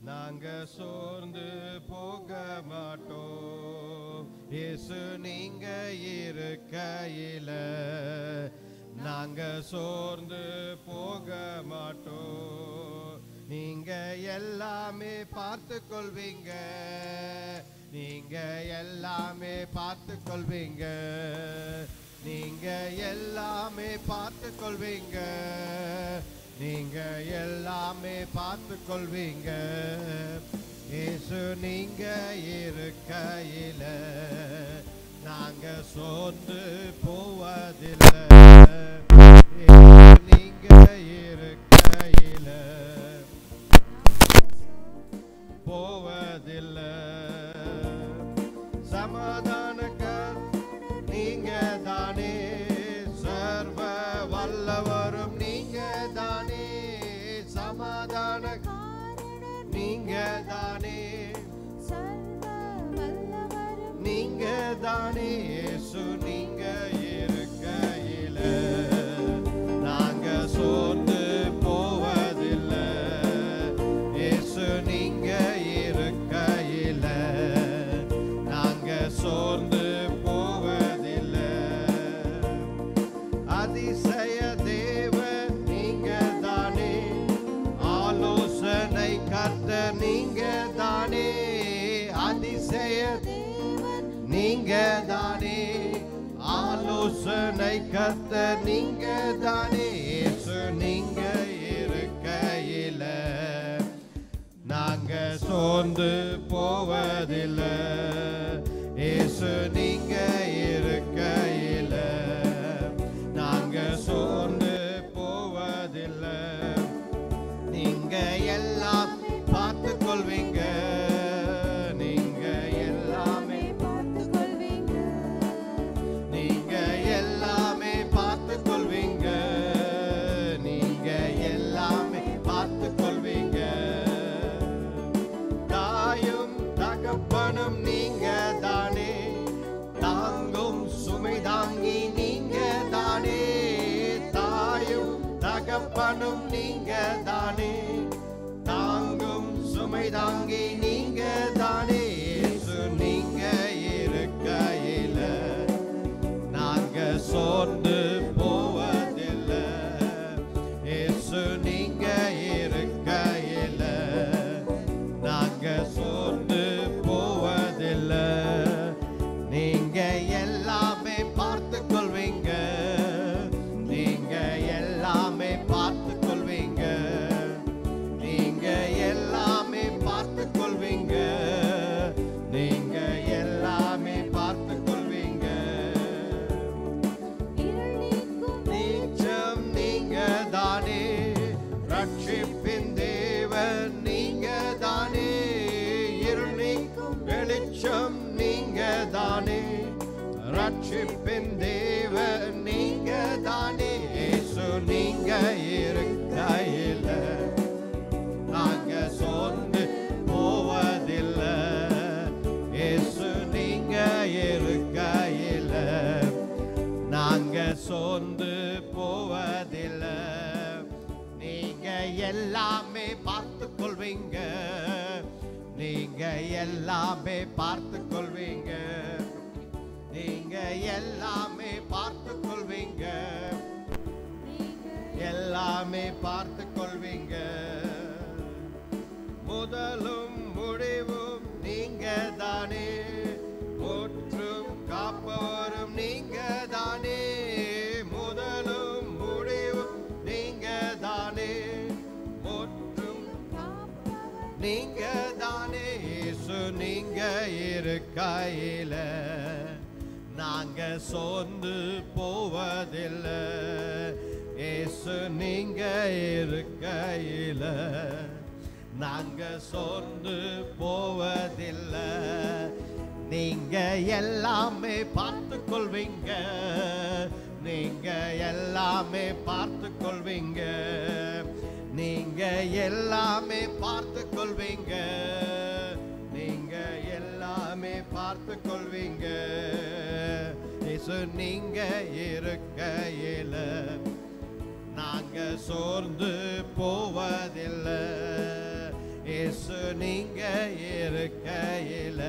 நாங்க சோர்ந்து போக மாட்டோம். இயேசு நீங்க இருக்கையில நாங்க சோர்ந்து போக மாட்டோம். நீங்க எல்லாமே பார்த்து கொள்வீங்க, நீங்க எல்லாமே பார்த்து கொள்வீங்க, நீங்க எல்லாமே பார்த்து கொள்வீங்க, நீங்க எல்லாமே பார்த்து கொள்வீங்க. இயேசு நீங்க இருக்கையில நாங்க சோர்ந்து போவதில்லை. நீங்க இருக்கையில போவதில்லை. சமாதானக்கர் நீங்க தானே, சர்வ வல்லவரும் நீங்க தானே, சமாதான நீங்க தானே, நீங்க தானே. இயேசு நீங்க இருக்கையில நாங்க சோர்ந்து போவதில்லை. இயேசு நீங்க இருக்கையில நாங்க சோர்ந்து போவதில்லை. அதிசய தேவன் நீங்க தானே, ஆலோசனை கர்த்தர் நீங்க தானே, அதிசய நீங்க தானே, ஆலோசனை கர்த்தர் நீங்க தானே. இயேசு நீங்க இருக்கையில நாங்க சோர்ந்து போவதில்லை. இயேசு நீங்க இருக்கையில நாங்க சோர்ந்து போவதில்லை. நீங்க எல்லாம் பார்த்து கொள்வீங்க, நீங்க எல்லாமே பார்த்து கொள்வீங்க, நீங்க எல்லாமே பார்த்து கொள்வீங்க, நீங்க எல்லாமே பார்த்து கொள்வீங்க. தாயும் தகப்பனும் நீங்க தானே, தாங்கும் சுமை தாங்கி நீங்க தானே, தாயும் தகப்பனும் நீங்க தானே, தாங்கும் சுமை தாங்கி நீங்க தானே. இயேசு நீங்க இருக்கையில நாங்க சோர்ந்து போவதில்லை. இயேசு நீங்க இருக்கையில நாங்க சோர்ந்து போவதில்லை. நீங்க எல்லாமே பார்த்து கொள்வீங்க, நீங்க எல்லாமே பார்த்து கொள்வீங்க, நீங்க எல்லாமே பார்த்து கொள்வீங்க, நீங்க எல்லாமே பார்த்து கொள்வீங்க. நீச்சம் நீங்க தானே, ரட்சிப்பின் தேவன் நீங்க தானே, இருள் நீக்கும் வெளிச்சம் நீங்க தானே, ரட்சிப்பின் தேவன் நீங்க தானே. இயேசு நீங்க இருக்கையில நாங்க சோர்ந்து போவதில்லை. இயேசு நீங்க இருக்கையில நாங்க சோர்ந்து போவதில்லை. நீங்க எல்லாமே பார்த்து கொள்வீங்க, நீங்க எல்லாமே பார்த்து கொள்வீங்க, நீங்க எல்லாமே பார்த்து கொள்வீங்க, எல்லாமே பார்த்து கொள்வீங்க. முதலும் முடிவும் நீங்க தானே, முற்றும் காப்பவரும் நீங்க தானே, முதலும் முடிவும் நீங்க தானே, முற்றும் நீங்க தானே. இயேசு நீங்க இருக்கையில நாங்க சோர்ந்து போவதில்லை. இயேசு நீங்க இருக்கையில நாங்க சோர்ந்து போவதில்லை. நீங்க எல்லாமே பார்த்து கொள்வீங்க, நீங்க எல்லாமே பார்த்து கொள்வீங்க, நீங்க எல்லாமே பார்த்து கொள்வீங்க, நீங்க எல்லாமே பார்த்து கொள்வீங்க. இயேசு நீங்க இருக்கையில நாங்க சோர்ந்து போவதில்லை. இயேசு நீங்க இருக்கையில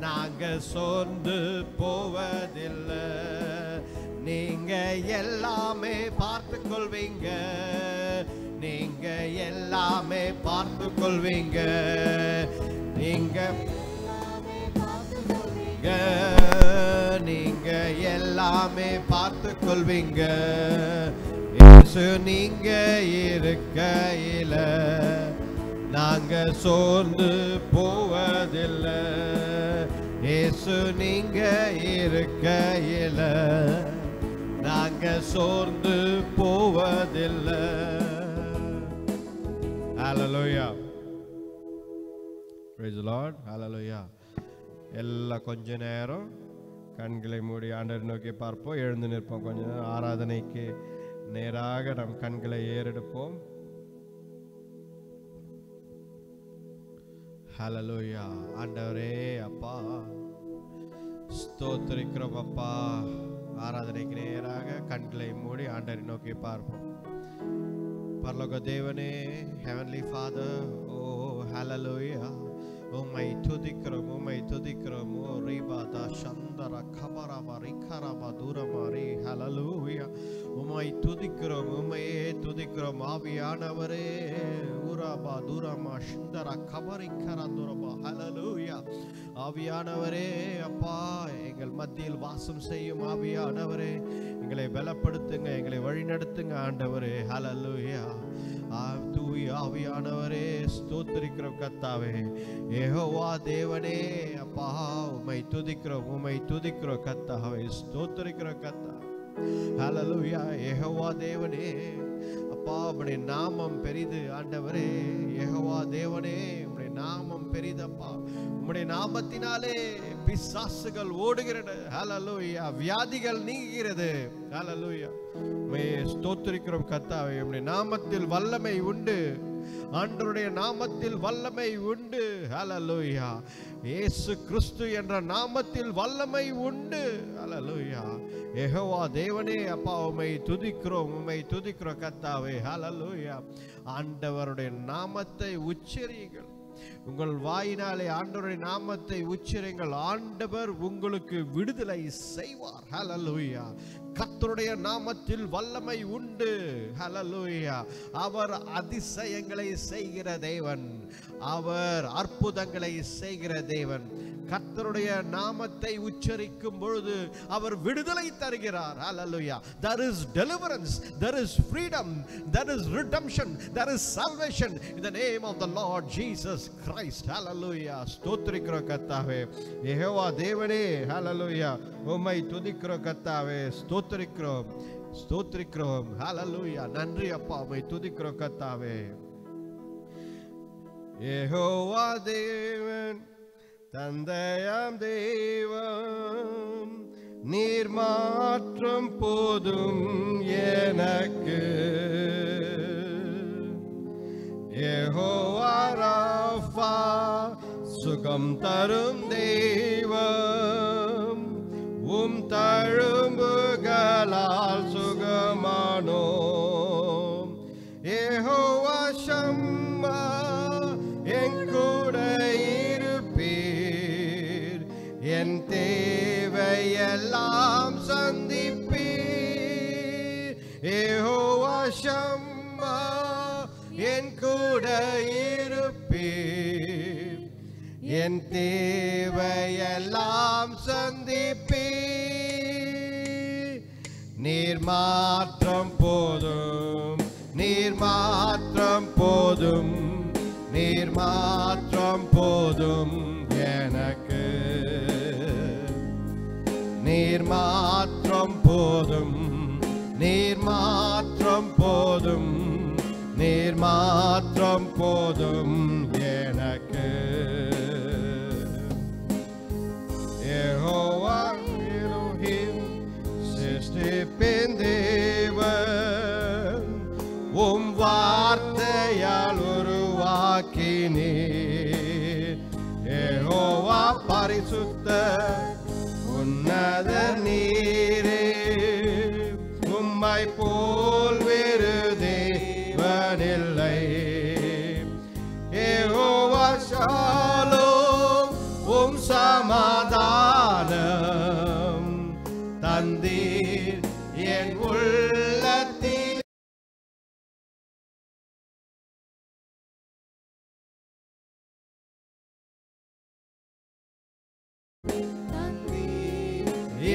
நாங்க சோர்ந்து போவதில்லை. நீங்க எல்லாமே பார்த்து கொள்வீங்க, நீங்க எல்லாமே பார்த்து கொள்வீங்க, நீங்க நீங்க எல்லாமே பார்த்து கொள்வீங்க. இயேசு நீங்க இருக்கையில நாங்க சோர்ந்து போவதில்லை. இயேசு நீங்க இருக்கையில நாங்க சோர்ந்து போவதில்லை. ஹல்லேலூயா. Praise the Lord. ஹல்லேலூயா. எல்லாம் கொஞ்ச நேரம் கண்களை மூடி ஆண்டவரை நோக்கி பார்ப்போம். எழுந்து நிற்போம். கொஞ்ச நேரம் ஆராதனைக்கு நேராக நம் கண்களை ஏறெடுப்போம். ஹல்லேலூயா. ஆண்டவரே அப்பா ஸ்தோத்திரிக்கிறோம் அப்பா. ஆராதனைக்கு நேராக கண்களை மூடி ஆண்டவரை நோக்கி பார்ப்போம். பரலோக தேவனே, ஹெவன்லி ஃபாதர், ஓ ஹல்லேலூயா. உம்மை துதிக்கிறோம், உம்மை துதிக்கிறோம். ஓ ரிபாதா சந்தர கபரபா ரிகரபா தூரமாரி. ஹல்லேலூயா. உம்மை துதிக்கிறோம், உம்மையே துதிக்கிறோம். ஆவியானவரே, ஊராபா தூரமா சந்தர கபரிக்கர தூரபா. ஹல்லேலூயா. ஆவியானவரே அப்பா, எங்கள் மத்தியில் வாசம் செய்யும் ஆவியானவரே, எங்களை பலப்படுத்துங்க, எங்களை வழிநடத்துங்க ஆண்டவரே. ஹல்லேலூயா. தூய ஆவியானவரே ஸ்தோத்திரிக்கிறோம் கர்த்தாவே. யெகோவா தேவனே அப்பா, உம்மை துதிக்கிறோம், உம்மை துதிக்கிறோம் கர்த்தாவே. ஸ்தோத்திரிக்கிறோம் கர்த்தாவே. ஹல்லேலூயா. யெகோவா தேவனே அப்பா, உம்முடைய நாமம் பெரிது ஆண்டவரே. யெகோவா தேவனே, உம்முடைய நாமம் பெரிதப்பா. உம்முடைய நாமத்தினாலே பிசாசுகள் ஓடுகிறது. ஹல்லேலூயா. வியாதிகள் நீங்குகிறது. ஹல்லேலூயா. ஸ்தோத்திரிக்கிறோம் கர்த்தாவே. உம்முடைய நாமத்தில் வல்லமை உண்டு. ஆண்டவருடைய நாமத்தில் வல்லமை உண்டு. ஹல்லேலூயா. இயேசு கிறிஸ்து என்ற நாமத்தில் வல்லமை உண்டு. ஹல்லேலூயா. யெகோவா தேவனே அப்பா, உம்மை துதிக்கிறோம், உம்மை துதிக்கிறோம் கர்த்தாவே. ஹல்லேலூயா. ஆண்டவருடைய நாமத்தை உச்சரியுங்கள். உங்கள் வாயினாலே ஆண்டவருடைய நாமத்தை உச்சரியுங்கள். ஆண்டவர் உங்களுக்கு விடுதலை செய்வார். ஹல்லேலூயா. கர்த்தருடைய நாமத்தில் வல்லமை உண்டு. ஹல்லேலூயா. அவர் அதிசயங்களை செய்கிற தேவன், அவர் அற்புதங்களை செய்கிற தேவன். கர்த்தருடைய நாமத்தை உச்சரிக்கும் பொழுது அவர் விடுதலை தருகிறார். ஹல்லேலூயா. There is deliverance, there is freedom, there is redemption, there is salvation in the name of the Lord Jesus Christ. ஹல்லேலூயா. ஸ்தோத்திரிக்கிறோம் கர்த்தாவே. யெகோவா தேவனே, ஹல்லேலூயா, உம்மை துதிக்கிறோம் கர்த்தாவே. ஸ்தோத்திரிக்கிறோம், ஸ்தோத்திரிக்கிறோம். ஹல்லேலூயா. நன்றி அப்பா, உம்மை துதிக்கிறோம் கர்த்தாவே. யெகோவா தேவன், தந்தையாம் தெய்வம், நீர் மாற்றும் போதும் எனக்கு. யெகோவா ராஃபா, சுகம் தரும் தெய்வம், உம் தழும்புகளால் சுகமானோம். யெகோவா ஷம்மா, என் கூட இருப்பீர், என் தேவையெல்லாம் சந்திப்பீர். யெகோவா ஷம்மா, என் கூட இருப்பீர், என் தேவையெல்லாம் சந்திப்பீர். நீர் மாற்றம் போதும், நீர் மாற்றம் போதும், நீர் மாற்றம் போதும் எனக்கு. நீர் மாற்றம் போதும், நீர் மாற்றம் போதும், நீர் மாற்றம் போதும் எனக்கு. யெகோவா எலோஹிம், சிருஷ்டிப்பின் தேவன், உம் வார்த்தையால் உருவாக்கினீர். யெகோவா பரிசுத்த உன்னத நீரே, உம்மை போல் வேறு தேவனில்லை.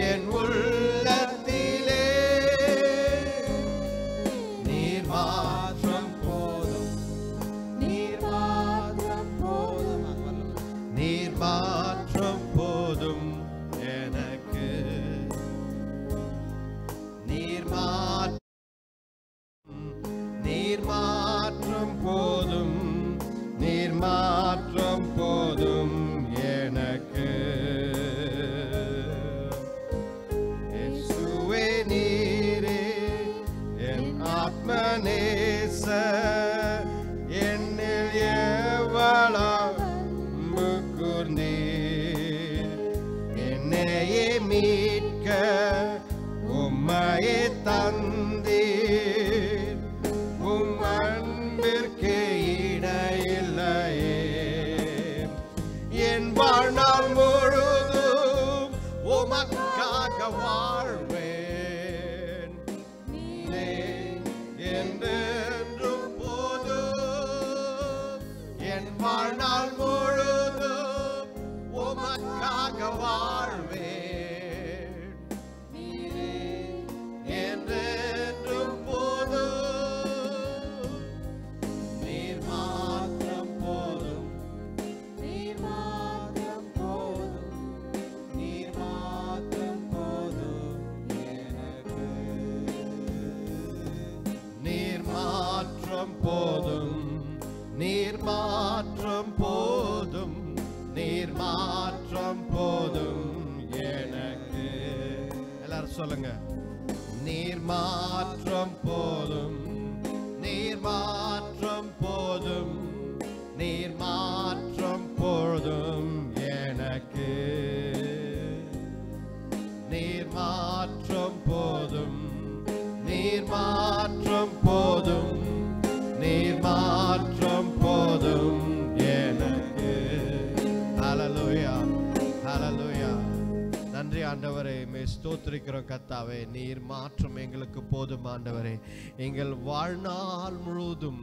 என் உள்ளத்திலே நீர் மாற்றம் போதும், நீர் மாற்றம் போதும், நீர் மாற்றம் போதும் எனக்கு, நீர் மாற்றம் போதும், நீர் மாற்றம் போதும் எனக்கு. இயேசுவே நீரே என் ஆத்மநேசர், என்னில் எவ்வளவு கூர்ந்தீர், என்னையே மீட்க உம்மையே தந்தீர், உம் அன்பிற்கு இடையில்லையே. என் வாழ்நாள் முழுதும் உமக்காக வாழ்வேன், என்றென்றும் போதும். என் வாழ்நாள் முழுதும் உமக்காக வாழ்வேன், என்றென்றும் போதும். நீர் மாற்றம் போதும், நீர் மாற்றம் போதும், நீர் மாற்றம் போதும் எனக்கு. நீர் மாற்றம் போதும், நீர் மாற்றம் போதும், நீர் மாற்றம் போதும் எனக்கு. எல்லாரும் சொல்லுங்க. நீர் மாற்றம் போதும், நீர் மாற்றம் போதும், நீர் மாற்றம் போதும் எனக்கு. நீர் மாற்றம் போதும், நீர் மாற்றம் போதும், நீர் மாற்றம் போதும் எனக்கு. ஹல்லேலூயா, ஹல்லேலூயா. நன்றி ஆண்டவரே, மே ஸ்தோத்திரிக்கிறோம் கர்த்தாவே. நீர் மாற்றம் எங்களுக்கு போதும் ஆண்டவரே. எங்கள் வாழ்நாள் முழுவதும்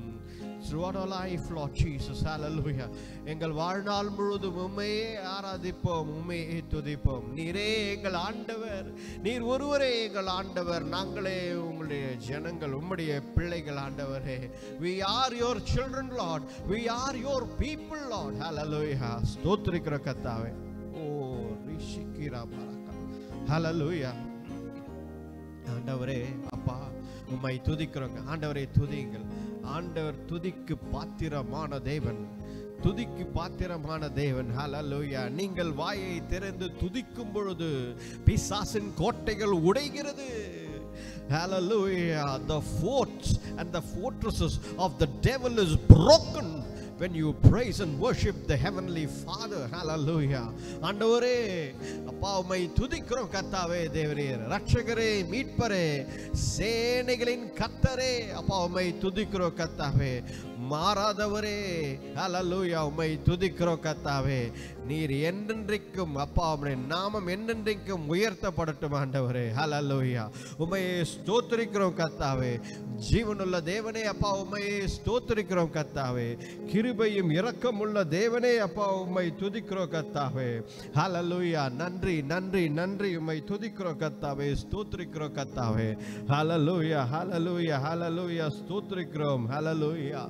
throughout our life, Lord Jesus, hallelujah, எங்கள் வாழ்நாள் முழுவதும் உம்மையே ஆராதிப்போம், உம்மையே துதிப்போம். நீரே எங்கள் ஆண்டவர், நீர் ஒருவரே எங்கள் ஆண்டவர். நாங்களே உங்களுடைய ஜனங்கள், உம்முடைய பிள்ளைகள் ஆண்டவரே. we are your children, Lord, we are your people, Lord, hallelujah. ஸ்தோத்திரிக்கிறோம் கர்த்தாவே. ஓ ரிஷிகிரா பரக்க, hallelujah. ஆண்டவரே அப்பா உம்மை துதிக்கிறோங்க ஆண்டவரே. துதியுங்கள் ஆண்டவர். துதிக்கு பாத்திரமான தேவன், துதிக்கு பாத்திரமான தேவன். ஹல்லேலூயா. நீங்கள் வாயை திறந்து துதிக்கும் பொழுது பிசாசின் கோட்டைகள் உடைகிறது. Hallelujah. The forts and the fortresses of the devil is broken when you praise and worship the heavenly Father. Hallelujah. ஆண்டவரே அப்பா உம்மை துதிக்கிறோம் கர்த்தாவே. தேவரே, இரட்சகரே, மீட்பரே, சேனைகளின் கர்த்தரே, அப்பா உம்மை துதிக்கிறோம் கர்த்தாவே. மாறாதவரே, ஹல்லேலூயா, உம்மை துதிக்கிறோம் கர்த்தாவே. நீர் என்றென்றைக்கும் அப்பா உம்முடைய நாமம் என்றென்றைக்கும் உயர்த்தப்படட்டும் ஆண்டவரே. ஹல்லேலூயா. உம்மை ஸ்தோத்திரிக்கிறோம் கர்த்தாவே. ஜீவனுள்ள தேவனே அப்பா உம்மை ஸ்தோத்திரிக்கிறோம் கர்த்தாவே. கிருபையும் இரக்கமுள்ள தேவனே அப்பா உம்மை துதிக்கிறோம் கர்த்தாவே. ஹல்லேலூயா. நன்றி நன்றி நன்றி. உம்மை துதிக்கிறோம் கர்த்தாவே, ஸ்தோத்திரிக்கிறோம் கர்த்தாவே. ஹல்லேலூயா ஹல்லேலூயா ஹல்லேலூயா. ஸ்தோத்திரிக்கிறோம். ஹல்லேலூயா.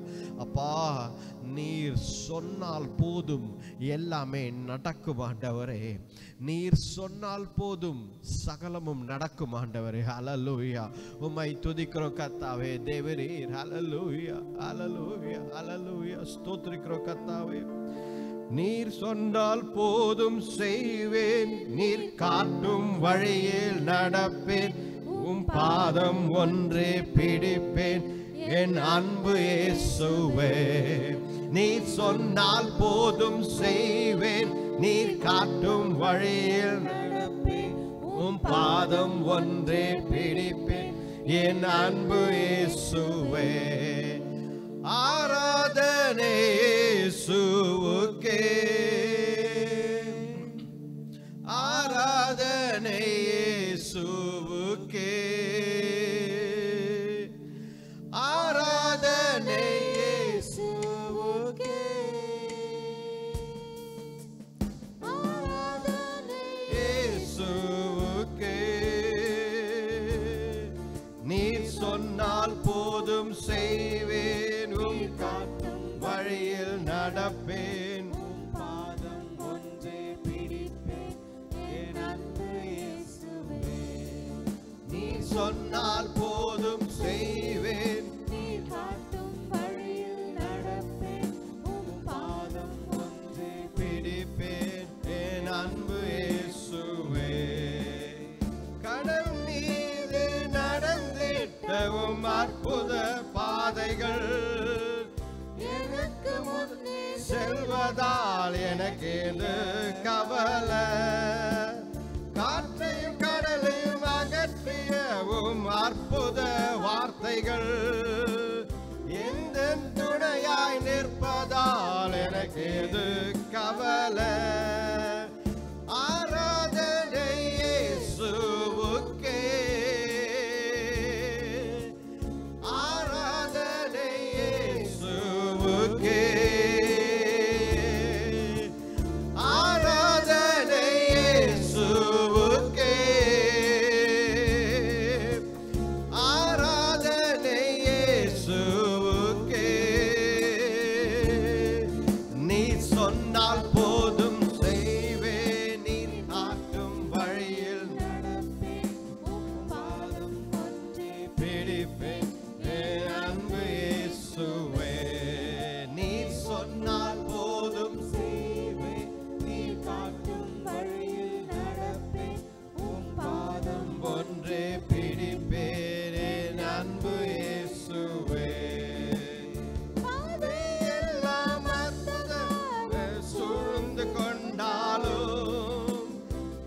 அப்பா நீர் சொன்னால் போதும் எல்லாமே நடக்கும் ஆண்டவரே. நீர் சொன்னால் போதும் சகலமும் நடக்கும் ஆண்டவரே. ஹல்லேலூயா. உம்மை துதிக்கிறோம் கர்த்தாவே. தேவரீர் ஹல்லேலூயா ஹல்லேலூயா ஹல்லேலூயா. ஸ்தோத்திரிக்கிறோம் கர்த்தாவே. நீர் சொன்னால் போதும் செய்வேன், நீர் காட்டும் வழியில் நடப்பேன், உம் பாதம் ஒன்றே பிடிப்பேன், என் அன்பு இயேசுவே. நீர் சொன்னால் போதும் செய்வேன், நீர் காட்டும் வழியில் நடப்பேன், உம் பாதம் ஒன்றே பிடிப்பேன், என் அன்பு இயேசுவே. ஆராதனை இயேசுவுக்கே, ஆராதனை இயேசுவுக்கே, ஆராதனை இயேசுவுக்கே, ஆராதனை நடப்பேன். பாதம் ஒன்றே பிடிப்பேன் என் அன்பு இயேசுவே. நீ சொன்னால் போதும் செய்வேன். நீ காட்டும் வழியில் நடப்பேன். பாதம் ஒன்றே பிடிப்பேன் என் அன்பு இயேசுவே. கடல் மீது நடந்திட்டவும் அற்புத பாதைகள் எனக்கு முன்னே செல்வதால் எனக்கு எது கவலை. காற்றையும் கடலையும் அகற்றியவும் அற்புத வார்த்தைகள் எந்த துணையாய் நிற்பதால் எனக்கு எது கவலை. ஆராதனை இயேசுவுக்கே, ஆராதனை இயேசுவுக்கே, ஆராதனை இயேசுவுக்கே, ஆராதனை இயேசுவுக்கே. நீ சொன்னால் போதும் செய்வேன். நீ காட்டும் வழியில் நடப்பேன். பாதம் ஒன்றே பிடிப்பேன் என் அன்பு இயேசுவே. நீ சொன்னால் போதும் செய்வேன். நீ காட்டும் வழியில் நடப்பேன். பாதம் ஒன்றே பிடிப்பேன் என் அன்பு இயேசுவே. பாதையெல்லாம் அற்புதங்கள் சூழ்ந்து கொண்டாலும்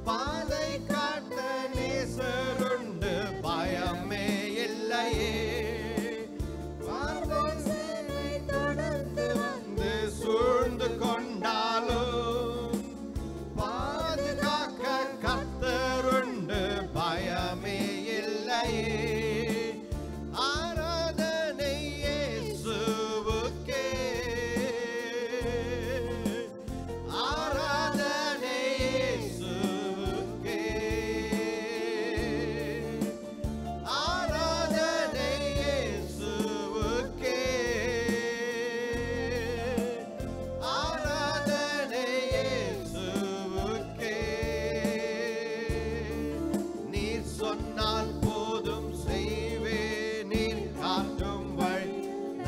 பாதை காட்ட நேசருண்டு, பயமே இல்லையே. பாதை சேவை தொடர்ந்து வந்து சூழ்ந்து கொண்டாலும் பாதுகாக்க கர்த்தருண்டு, பயமே இல்லையே. ஆராதனை இயேசுவுக்கே, ஆராதனை இயேசுவுக்கே, ஆராதனை இயேசுவுக்கே, ஆராதனை இயேசுவுக்கே. நீர் சொன்னால் போதும் செய்வேன். நீர் காட்டும் வழி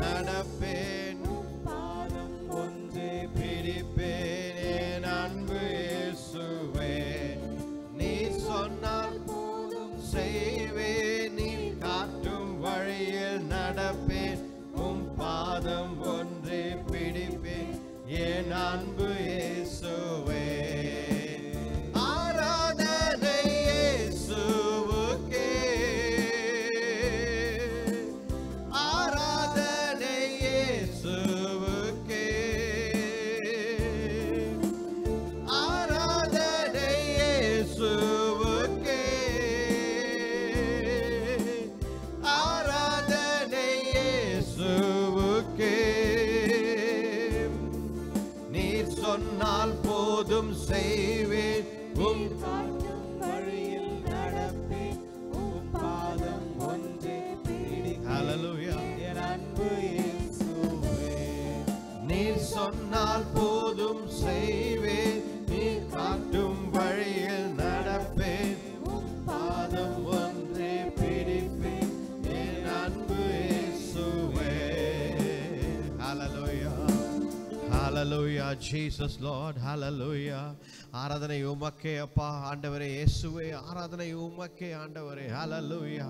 நடப்பேன். பாதம் ஒன்றே பிடிப்பேன் என் அன்பு இயேசுவே. நீர் சொன்னால் போதும் செய்வேன். நீர் காட்டும் வழியில் நடப்பேன். பாதம் ஒன்றே பிடிப்பேன் என் அன்பு இயேசுவே. ஆராதனை இயேசுவுக்கே, ஆராதனை இயேசுவுக்கே, ஆராதனை இயேசுவுக்கே, ஆராதனை இயேசுவுக்கே. நீர் சொன்னால் போதும் செய்வேன். காட்டும் வழியில் நடப்பேன். பாதம் ஒன்றே பிடிப்பேன் ஹல்லேலூயா. என் அன்பு இயேசுவே. நீர் சொன்னால் போதும் செய்வேன். நீர் காட்டும் வழியில் நடப்பேன். பாதம் ஒன்றே பிடிப்பேன் என் அன்பு இயேசுவே. ஹல்லேலூயா. ஹalleluya Jesus Lord. ஹalleluya. ஆராதனை உமக்கே அப்பா. ஆண்டவரே இயேசுவே, ஆராதனை உமக்கே ஆண்டவரே. ஹalleluya.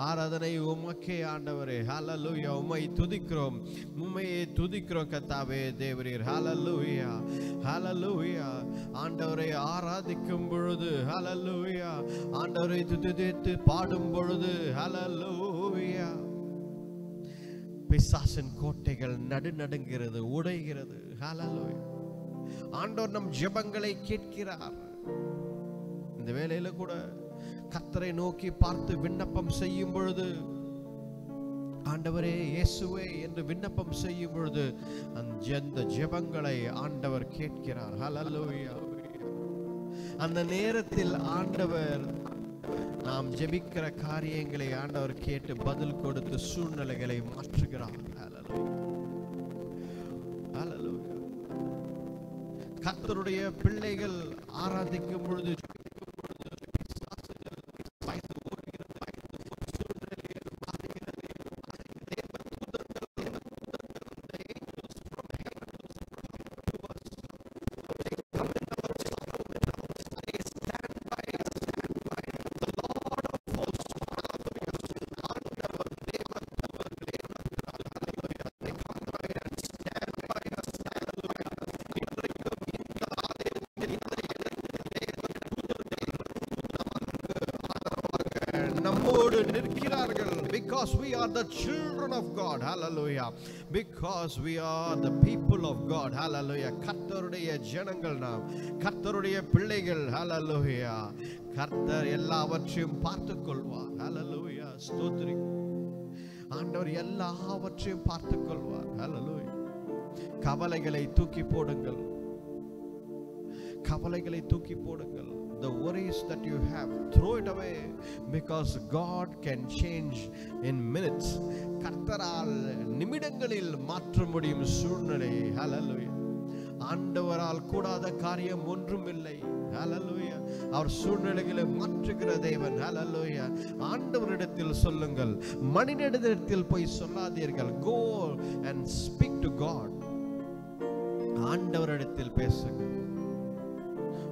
ஆராதனை உமக்கே ஆண்டவரே. ஹalleluya. உம்மை துதிக்கிறோம், உம்மையே துதிக்கிறோம் கர்த்தாவே தேவரீர். ஹalleluya. ஹalleluya. ஆண்டவரை ஆராதிக்கும் பொழுது ஹalleluya, ஆண்டவரை துதித்து பாடும் பொழுது ஹalleluya, பிசாசின் கோட்டைகள் நடுநடுங்கிறது, உடைகிறது. ஹalleluya. ஆண்டவர் நம் ஜெபங்களை கேட்கிறார். இந்த வேளையில கூட கர்த்தரை நோக்கி பார்த்து விண்ணப்பம் செய்யும் பொழுது, ஆண்டவரே இயேசுவே என்று விண்ணப்பம் செய்யும் பொழுது அந்த ஜெபங்களை ஆண்டவர் கேட்கிறார். ஹalleluya. அந்த நேரத்தில் ஆண்டவர் நாம் ஜெபிக்கிற காரியங்களை ஆண்டவர் கேட்டு பதில் கொடுத்து சூழ்நிலைகளை மாற்றுகிறார். ஹalleluya. ஹalleluya. கர்த்தருடைய பிள்ளைகள் ஆராதிக்கும் பொழுது நம்மோடு நிற்கிறார்கள். Because we are the children of God. Hallelujah. Because we are the people of God. Hallelujah. கர்த்தருடைய ஜனங்கள் நாம், கர்த்தருடைய பிள்ளைகள். Hallelujah. கர்த்தர் எல்லாவற்றையும் பார்த்துக் கொள்வார். Hallelujah. ஸ்தோத்திரி. ஆண்டவர் எல்லாவற்றையும் பார்த்துக் கொள்வார். Hallelujah. கவலைகளை தூக்கி போடுங்கள், கவலைகளை தூக்கி போடுங்கள். The worries that you have, throw it away, because God can change in minutes. கர்த்தரால் நிமிடங்களில் மாற்ற முடியும் சூழ்நிலை. Hallelujah. ஆண்டவரால் கூடாத காரியம் ஒன்றும் இல்லை. Hallelujah. அவர் சூழ்நிலைகளை மாற்றுகிற தேவன். Hallelujah. ஆண்டவரிடத்தில் சொல்லுங்கள், மனிதனிடத்தில் போய் சொல்லாதீர்கள். Go and speak to God. ஆண்டவரிடத்தில் பேசுங்கள்.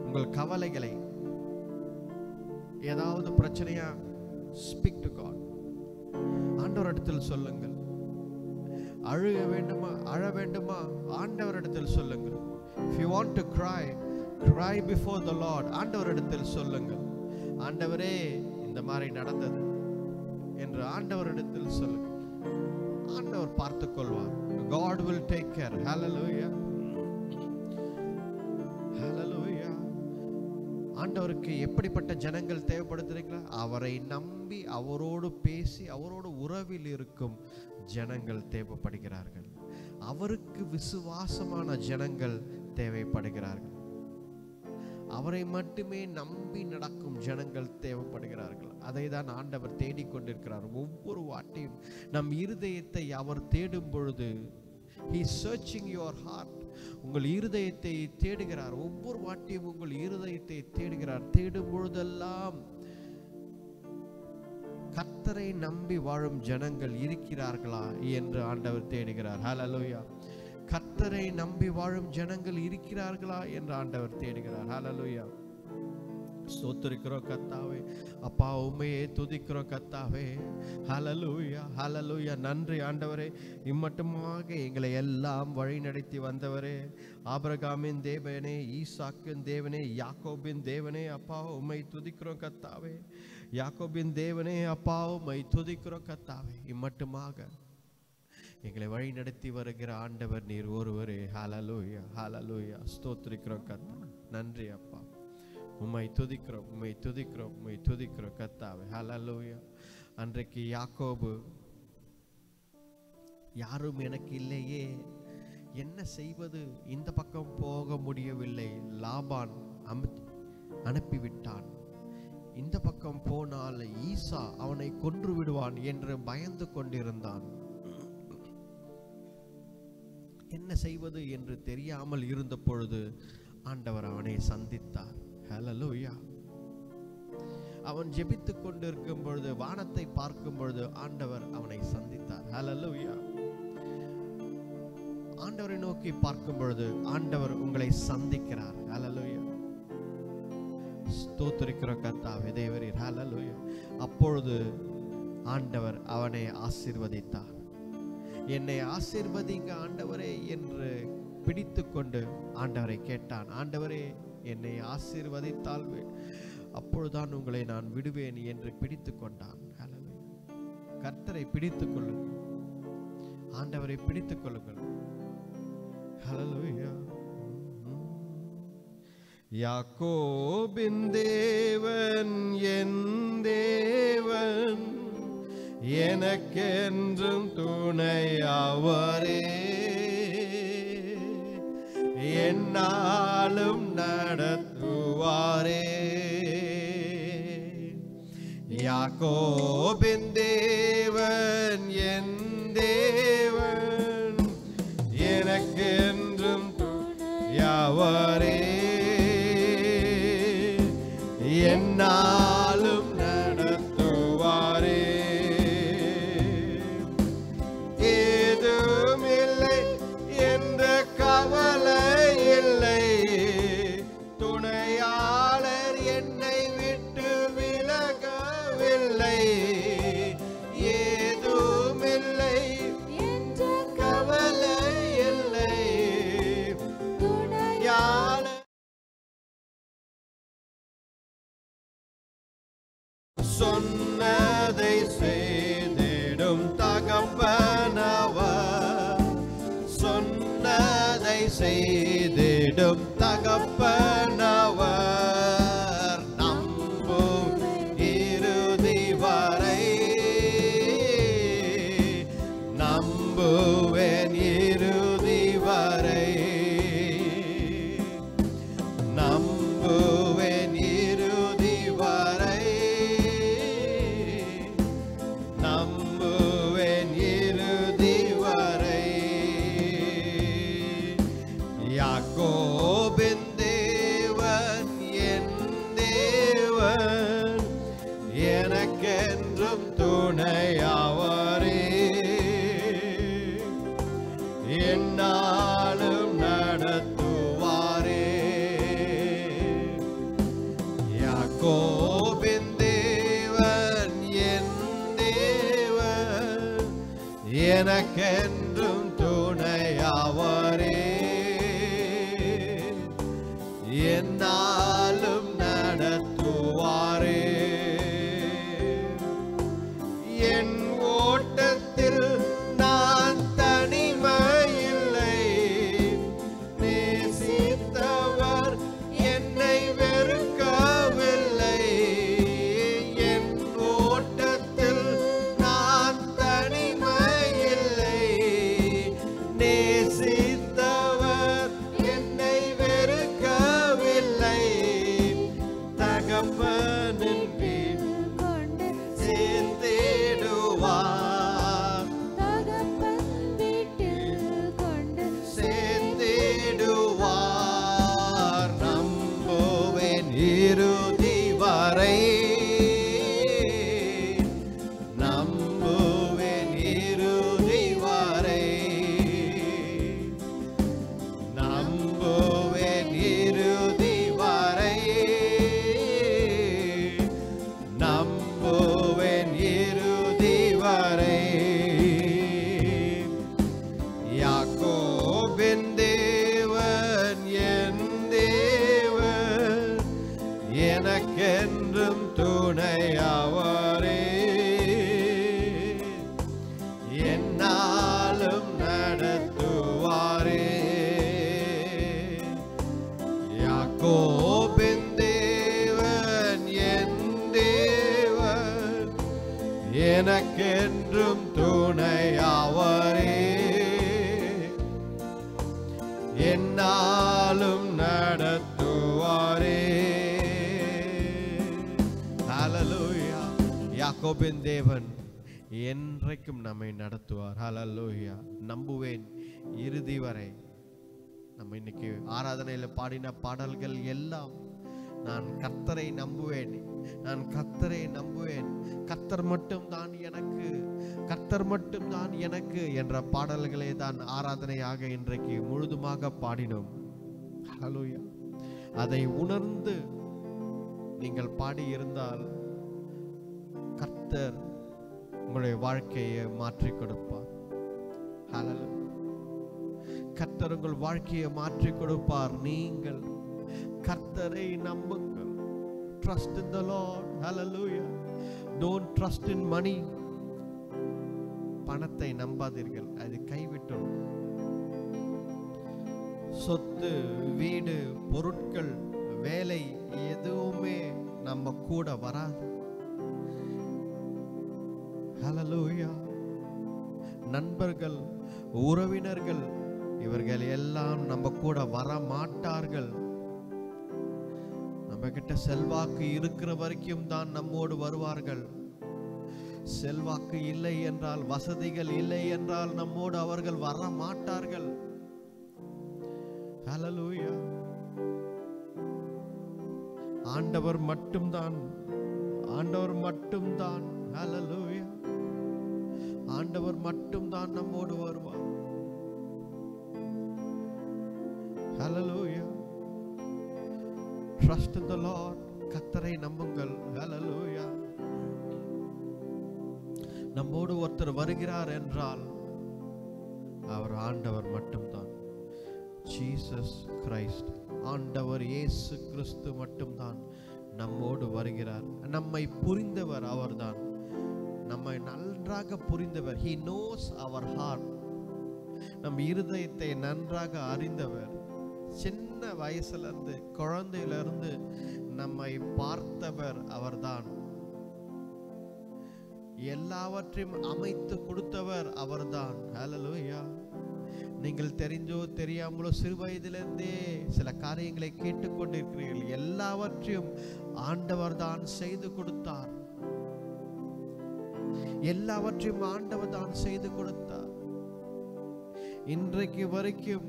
உங்கள் கவலைகளை, ஏதாவது பிரச்சனையா, ஸ்பீக் டு காட். ஆண்டவரிடத்தில் சொல்லுங்கள். அழுக வேண்டுமா, அழ வேண்டுமா, ஆண்டவரிடத்தில் சொல்லுங்கள். If you want to cry, cry before the Lord. ஆண்டவரிடத்தில் சொல்லுங்கள். ஆண்டவரே இந்த மாதிரி நடந்தது என்று ஆண்டவரிடத்தில் சொல்லுங்கள். ஆண்டவர் பார்த்துக் கொள்வார். God will take care. Hallelujah. Hallelujah. ஆண்டவருக்கு எப்படிப்பட்ட ஜனங்கள் தேவைப்படுகிறீங்களா? அவரை நம்பி, அவரோடு பேசி, அவரோடு உறவில் இருக்கும் ஜனங்கள் தேவைப்படுகிறார்கள். அவருக்கு விசுவாசமான ஜனங்கள் தேவைப்படுகிறார்கள். அவரை மட்டுமே நம்பி நடக்கும் ஜனங்கள் தேவைப்படுகிறார்கள். அதை தான் ஆண்டவர் தேடிக்கொண்டிருக்கிறார். ஒவ்வொரு வாட்டியும் நம் இருதயத்தை அவர் தேடும் பொழுது, He is searching your heart. உங்கள் இருதயத்தை தேடுகிறார். ஒவ்வொரு வாட்டியும் உங்கள் இருதயத்தை தேடுகிறார். தேடும் பொழுதெல்லாம் கர்த்தரை நம்பி வாழும் ஜனங்கள் இருக்கிறார்களா என்று ஆண்டவர் தேடுகிறார். ஹல்லேலூயா. கர்த்தரை நம்பி வாழும் ஜனங்கள் இருக்கிறார்களா என்று ஆண்டவர் தேடுகிறார். ஹல்லேலூயா. ஸ்தோத்திரிக்கிறோம் கர்த்தாவே. அப்பா, உம்மையே துதிக்கிறோம் கர்த்தாவே. ஹல்லேலூயா, ஹல்லேலூயா. நன்றி ஆண்டவரே. இம்மட்டுமாக எங்களை எல்லாம் வழி நடத்தி வந்தவரே, ஆபிரகாமின் தேவனே, ஈசாக்கின் தேவனே, யாக்கோபின் தேவனே, அப்பா உம்மை துதிக்கிறோம் கர்த்தாவே. யாக்கோபின் தேவனே, அப்பா உம்மை துதிக்கிறோம் கர்த்தாவே. இம்மட்டுமாக எங்களை வழி நடத்தி வருகிற ஆண்டவர் நீர் ஒருவரே. ஹல்லேலூயா, ஹல்லேலூயா. ஸ்தோத்திரிக்கிறோம் கர்த்தா. நன்றி அப்பா. உம்மை துதிக்கிறோம், உம்மை துதிக்கிறோம், உம்மை துதிக்கிறோம் கர்த்தாவே. ஹல்லேலூயா. அன்றைக்கு யாக்கோபு, யாரும் எனக்கு இல்லையே, என்ன செய்வது, இந்த பக்கம் போக முடியவில்லை, லாபான் அனுப்பிவிட்டான், இந்த பக்கம் போனால் ஈசா அவனை கொன்று விடுவான் என்று பயந்து கொண்டிருந்தான். என்ன செய்வது என்று தெரியாமல் இருந்த பொழுது ஆண்டவர் அவனை சந்தித்தார். ஹல்லேலூயா. அவன் ஜெபித்துக் கொண்டிருக்கும் பொழுது, வானத்தை பார்க்கும் பொழுது ஆண்டவர் அவனை சந்தித்தார். ஹல்லேலூயா. ஆண்டவரை நோக்கி பார்க்கும் பொழுது ஆண்டவர் உங்களை சந்திக்கிறார். ஹல்லேலூயா. ஸ்தோத்திரிக்கிறோம் கர்த்தாவே தேவரீர். ஹல்லேலூயா. அப்பொழுது ஆண்டவர் அவனை ஆசீர்வதித்தார். என்னை ஆசீர்வதிங்க ஆண்டவரே என்று பிடித்து கொண்டு ஆண்டவரை கேட்டான். ஆண்டவரே என்னை ஆசீர்வதித்தால் அப்பொழுதுதான் உங்களை நான் விடுவேன் என்று பிடித்து கொண்டான். கர்த்தரை பிடித்துக் கொள்ளுங்கள், ஆண்டவரை பிடித்துக் கொள்ளுங்கள். ஹல்லேலூயா. யாக்கோபின் தேவன் என் தேவன், எனக்கென்றும் துணை அவரே, என்னாலும் நடத்துவாரே. யாக்கோபின் தேவன் என் தேவன், எனக்கென்றும் யாவரே என்னாலும் நடத்துவாரே. ஏதுமில்லை என்ற கவலை இல்லை, துணையாளர் என்னை விட்டு விலகவில்லை. ஏதுமில்லை என்ற கவலை இல்லை, துணையாளர் சொன்னதை செய்திடும் தகப்பனவர், சொன்னதை செய்திடும் தகப்பனவர். நம்பும் இறுதி வரை, நம்புவேன் இறுதி வரை, நம்புவேன் இறுதி வரை, நம்புவேன் இறுதி வரை. யாக்கோபின் தேவன் என் தேவன், எனக்கென்றும் துணையாவரே. என்னாலும் நடத்துவாரே. யாக்கோபின் தேவன் என் தேவன், எனக்கென்றும் துணையாவரே. என்னாலும் நடத்துவாரே. என் ஓட்டத்தில் நான் தனிமையில்லை, நேசித்தவர் என்னை வெறுக்கவில்லை. என் ஓட்டத்தில் நான் தனிமையில்லை, நேசித்தவர் என்னை வெறுக்கவில்லை. தகப்பனின் வீடு கொண்டு சேர்த்திடுவார், தகப்பன் வீட்டில் கொண்டு சேர்த்திடுவார். நம்புவேன் இறுதி வரை, நம்புவேன் இறுதி வரை, நம்புவேன் இறுதி வரை, நம்புவேன் இறுதி வரை. யாக்கோபின் தேவன் என் தேவன், எனக்கென்றும் துணையாவரே. என்னாலும் நடத்துவாரே. யாக்கோபின் தேவன் என் தேவன், எனக்கென்றும் துணையாவரே. என்னாலும் நடத்துவாரே. ஹல்லேலூயா. யாக்கோபின் தேவன் என்றைக்கும் நம்மை நடத்துவார். ஹல்லேலூயா. நம்புவேன் இறுதி வரை. நம்ம இன்னைக்கு ஆராதனையில் பாடின பாடல்கள் எல்லாம் நான் கர்த்தரை நம்புவேன், நான் கர்த்தரை நம்புவேன், கர்த்தர் மட்டும் தான் எனக்கு, கர்த்தர் மட்டும் தான் எனக்கு என்ற பாடல்களை தான் ஆராதனையாக இன்றைக்கு முழுதுமாக பாடினோம். ஹல்லேலூயா. அதை உணர்ந்து நீங்கள் பாடி இருந்தால் கர்த்தர் உங்களுடைய வாழ்க்கையை மாற்றி கொடுப்பார். ஹல்லேலூயா. கர்த்தர் உங்கள் வாழ்க்கையை மாற்றி கொடுப்பார். நீங்கள் கர்த்தரை நம்புங்கள். Trust in the Lord. Hallelujah. Don't trust in money. பணத்தை நம்பாதீர்கள், அது கைவிட்டுரும். சொத்து, வீடு, பொருட்கள், வேலை எதுவுமே நம்ம கூட வராது. ஹல்லேலூயா. நண்பர்கள், உறவினர்கள், இவர்கள் எல்லாம் நம்ம கூட வர மாட்டார்கள். நம்ம கிட்ட செல்வாக்கு இருக்கிற வரைக்கும் தான் நம்மோடு வருவார்கள். செல்வாக்கு இல்லை என்றால், வசதிகள் இல்லை என்றால் நம்மோடு அவர்கள் வர மாட்டார்கள். ஹalleluya. ஆண்டவர் மட்டும்தான், ஆண்டவர் மட்டும்தான், ஹalleluya. ஆண்டவர் மட்டும்தான் நம்மோடு வருவார். ஹalleluya. Trust in the Lord. கர்த்தரை நம்புங்கள். ஹalleluya. நம்மோடு ஒருத்தர் வருகிறார் என்றால் அவர் ஆண்டவர் மட்டும்தான். ஜீசஸ் கிரைஸ்ட், ஆண்டவர் இயேசு கிறிஸ்து மட்டும்தான் நம்மோடு வருகிறார். நம்மை புரிந்தவர் அவர்தான். நம்மை நன்றாக புரிந்தவர். He knows our heart. நம் இருதயத்தை நன்றாக அறிந்தவர். சின்ன வயசுலேருந்து, குழந்தையிலிருந்து நம்மை பார்த்தவர் அவர்தான். எல்லாவற்றையும் அமைத்து கொடுத்தவர் அவர்தான். ஹalleluya. நீங்கள் தெரிஞ்சோ தெரியாமலோ சிறு வயதிலிருந்தே சில காரியங்களை கேட்டுக்கொண்டிருக்கிறீர்கள். எல்லாவற்றையும் ஆண்டவர் தான் செய்து கொடுத்தார். எல்லாவற்றையும் ஆண்டவர் தான் செய்து கொடுத்தார். இன்றைக்கு வரைக்கும்,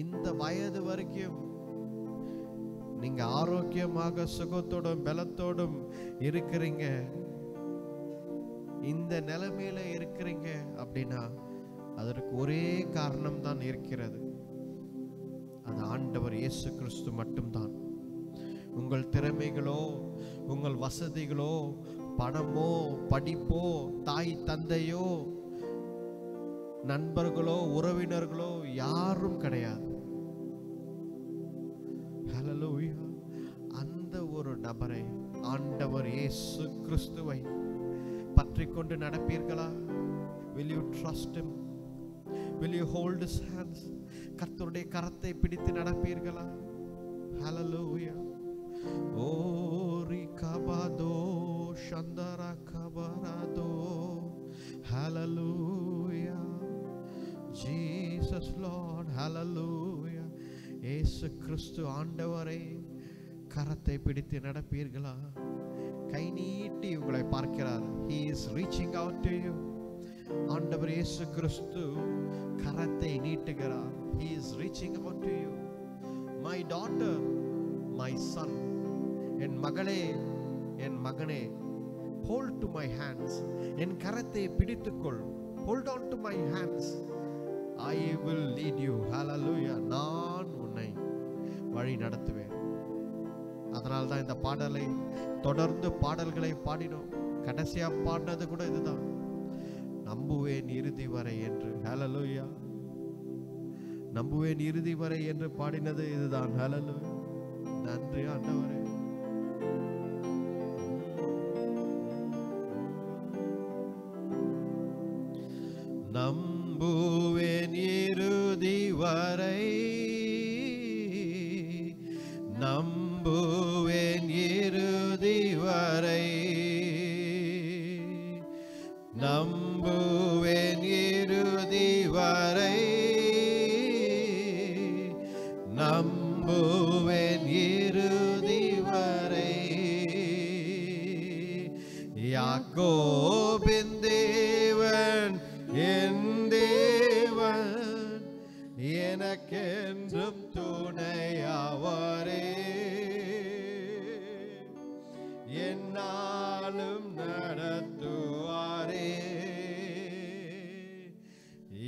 இந்த வயது வரைக்கும் நீங்க ஆரோக்கியமாக சுகத்தோடும் பலத்தோடும் இருக்கிறீங்க, இந்த நிலைமையில இருக்கிறீங்க அப்படின்னா அதற்கு ஒரே காரணம் தான் இருக்கிறது. அது ஆண்டவர் இயேசு கிறிஸ்து மட்டும்தான். உங்கள் திறமைகளோ, உங்கள் வசதிகளோ, பணமோ, படிப்போ, தாய் தந்தையோ, நண்பர்களோ, உறவினர்களோ யாரும் கிடையாது. ஹalleluya. அந்த ஒரு நபரை, ஆண்டவர் இயேசு கிறிஸ்துவை பற்றிக் கொண்டு நடப்பீர்களா? Will you trust him? Will you hold his hands? கர்த்தருடைய கரத்தை பிடித்து நடப்பீர்களா? ஹalleluya. ஓ ரிகபாதோ சந்தரா கபராதோ. ஹalleluya. Jesus Lord. ஹalleluya. இயேசு கிறிஸ்து ஆண்டவரை கரத்தை பிடித்து நடப்பீர்களா? கை நீட்டி உங்களை பார்க்கிறார். He is reaching out to you. ஆண்டவர் இயேசு கிறிஸ்து கரத்தை நீட்டுகிறார். He is reaching out to you. My daughter, my son, என் மகளே, என் மகனே, hold to my hands. என் கரத்தை பிடித்துக்கொள். Hold on to my hands. I will lead you. Hallelujah. நான் உன்னை வழி நடத்துவேன். அதனால தான் இந்த பாடலை தொடர்ந்து பாடல்களை பாடினோம். கடைசியா பாடினது கூட இதுதான், நம்புவேன் இறுதி வரை என்று. ஹalleluya. நம்புவேன் இறுதி வரை என்று பாடினது இதுதான். ஹalleluya. நன்றி ஆண்டவரே. நம்புவேன் இறுதி வரை, நம்புவேன் இறுதி வரை, நம்புவேன் இறுதி வரை, நம்புவேன் இறுதி வரை. யாக்கோபின் தேவன் என் தேவன், எனக்கென்றும் துணையாவரே, என்னாலும் நடத்துவாரே.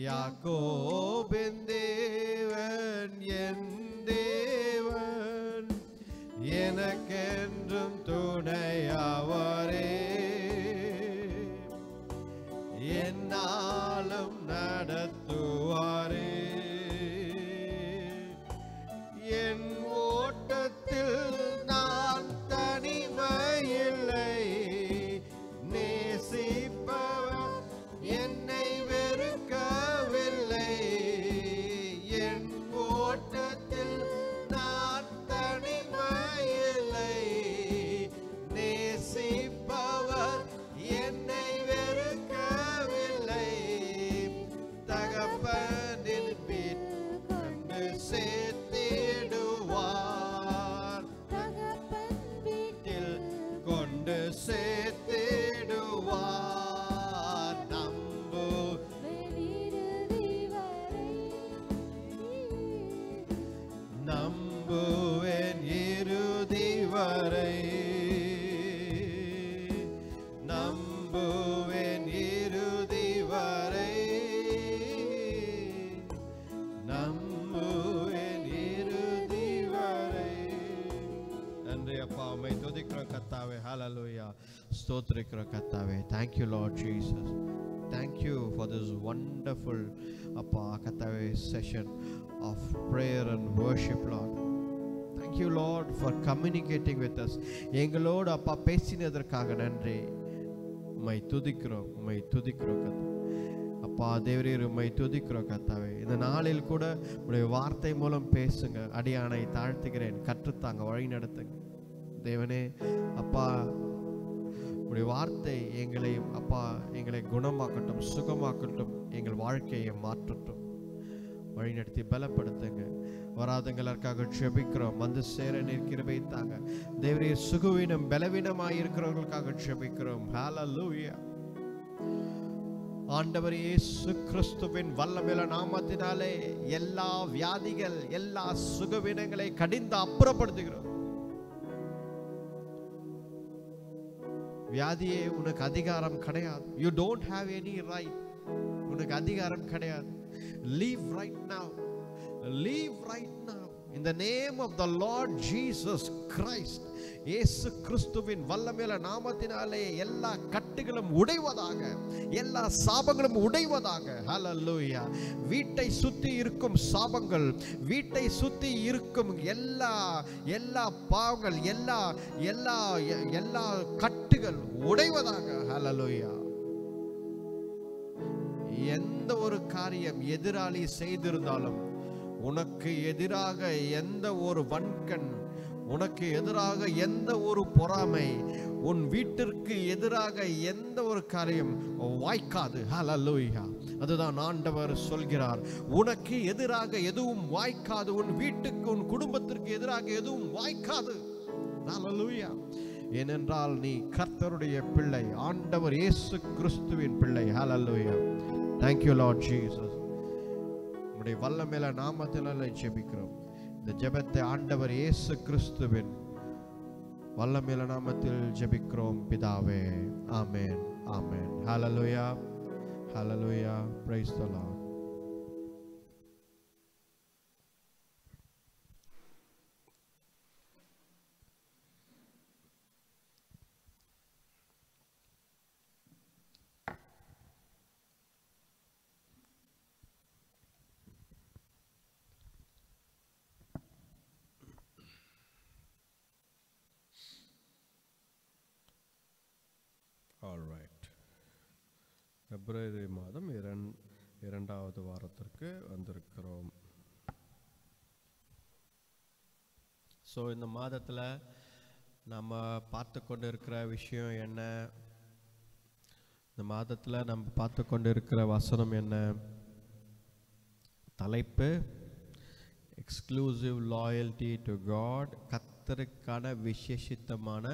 யாக்கோபின் தேவன் என் தேவன், எனக்கென்றும் துணையாவரே, என்னாலும் நடத்துவாரே. என் ஓட்டத்தில் நான் தனிமையில்லை, நேசிப்பவர் என்னை வெறுக்கவில்லை. நம்புவேன் இறுதி வரை, நம்புவேன் இறுதி வரை, நம்புவேன் இறுதி வரை. நன்றி அப்பா, உம்மை துதிக்கிறோம் கர்த்தாவே. ஹல்லேலூயா. ஸ்தோத்திரிக்கிறோம் கர்த்தாவே. Thank you Lord Jesus. Thank you for this wonderful அப்பா கர்த்தாவே session of prayer and worship Lord. Thank you Lord for communicating with us. எங்களோடு அப்பா பேசினதற்காக நன்றி. உம்மை துதிக்கிறோம், உம்மை துதிக்கிறோம் கர்த்தாவே. அப்பா தேவரீர் உம்மை துதிக்கிறோம் கர்த்தாவே. இந்த நாளில் கூட உடைய வார்த்தை மூலம் பேசுங்க. அடியானை தாழ்த்துகிறேன், கற்றுத்தாங்க, வழி நடத்துங்க தேவனே. அப்பா உடைய வார்த்தை எங்களையும் அப்பா எங்களை குணமாக்கட்டும், சுகமாக்கட்டும், எங்கள் வாழ்க்கையை மாற்றட்டும், வழிநடத்தி பலப்படுத்துங்க. வராதங்களுக்காக ஜெபிக்கிறோம். வந்து சேர நீர் கிருபை தாங்க தேவரே. சுகவீனம் பலவீனமாய் இருக்கிறவர்களுக்காக ஜெபிக்கிறோம். ஹல்லேலூயா. ஆண்டவர் இயேசு கிறிஸ்துவின் வல்லமையுள்ள நாமத்தினாலே எல்லா வியாதிகள், எல்லா சுகவீனங்களை கடிந்து அப்புறப்படுத்துகிறோம். வியாதியே உனக்கு அதிகாரம் கிடையாது. You don't have any right. உனக்கு அதிகாரம் கிடையாது. Leave right now. Leave right now. In the name of the Lord Jesus Christ. இயேசு கிறிஸ்துவின் வல்லமையுள்ள நாமத்தினாலே எல்லா கட்டுகளும் உடைவதாக, எல்லா சாபங்களும் உடைவதாக. ஹல்லேலூயா. வீட்டை சுத்தி இருக்கும் சாபங்கள், வீட்டை சுத்தி இருக்கும் எல்லா எல்லா பாவங்கள், எல்லா எல்லா எல்லா கட்டுகள் உடைவதாக. ஹல்லேலூயா. எந்த ஒரு காரியம் எதிராளி செய்திருந்தாலும், உனக்கு எதிராக எந்த ஒரு வன்கண், உனக்கு எதிராக எந்த ஒரு பொறாமை, உன் வீட்டிற்கு எதிராக எந்த ஒரு காரியம் வாய்க்காது. ஹல்லேலூயா. அதுதான் ஆண்டவர் சொல்கிறார். உனக்கு எதிராக எதுவும் வாய்க்காது, உன் வீட்டுக்கு உன் குடும்பத்திற்கு எதிராக எதுவும் வாய்க்காது. ஹல்லேலூயா. ஏனென்றால் நீ கர்த்தருடைய பிள்ளை, ஆண்டவர் இயேசு கிறிஸ்துவின் பிள்ளை. ஹல்லேலூயா. Thank you Lord Jesus. உம்முடைய வல்லமையுள்ள நாமத்தினாலே ஜெபிக்கிறோம். இந்த ஜெபத்தை ஆண்டவர் இயேசு கிறிஸ்துவின் வல்லமையுள்ள நாமத்தில் ஜெபிக்கிறோம் பிதாவே. ஆமென், amen. Hallelujah, hallelujah. Praise the Lord. All right. பிப்ரவரி மாதம் இரண்டாவது வாரத்திற்கு வந்திருக்கிறோம். ஸோ இந்த மாதத்தில் நம்ம பார்த்து கொண்டு இருக்கிற விஷயம் என்ன? இந்த மாதத்தில் நம்ம பார்த்து கொண்டு இருக்கிற வசனம் என்ன? தலைப்பு எக்ஸ்க்ளூசிவ் லாயல்டி டு காட். கர்த்தருக்கான விசேஷித்தமான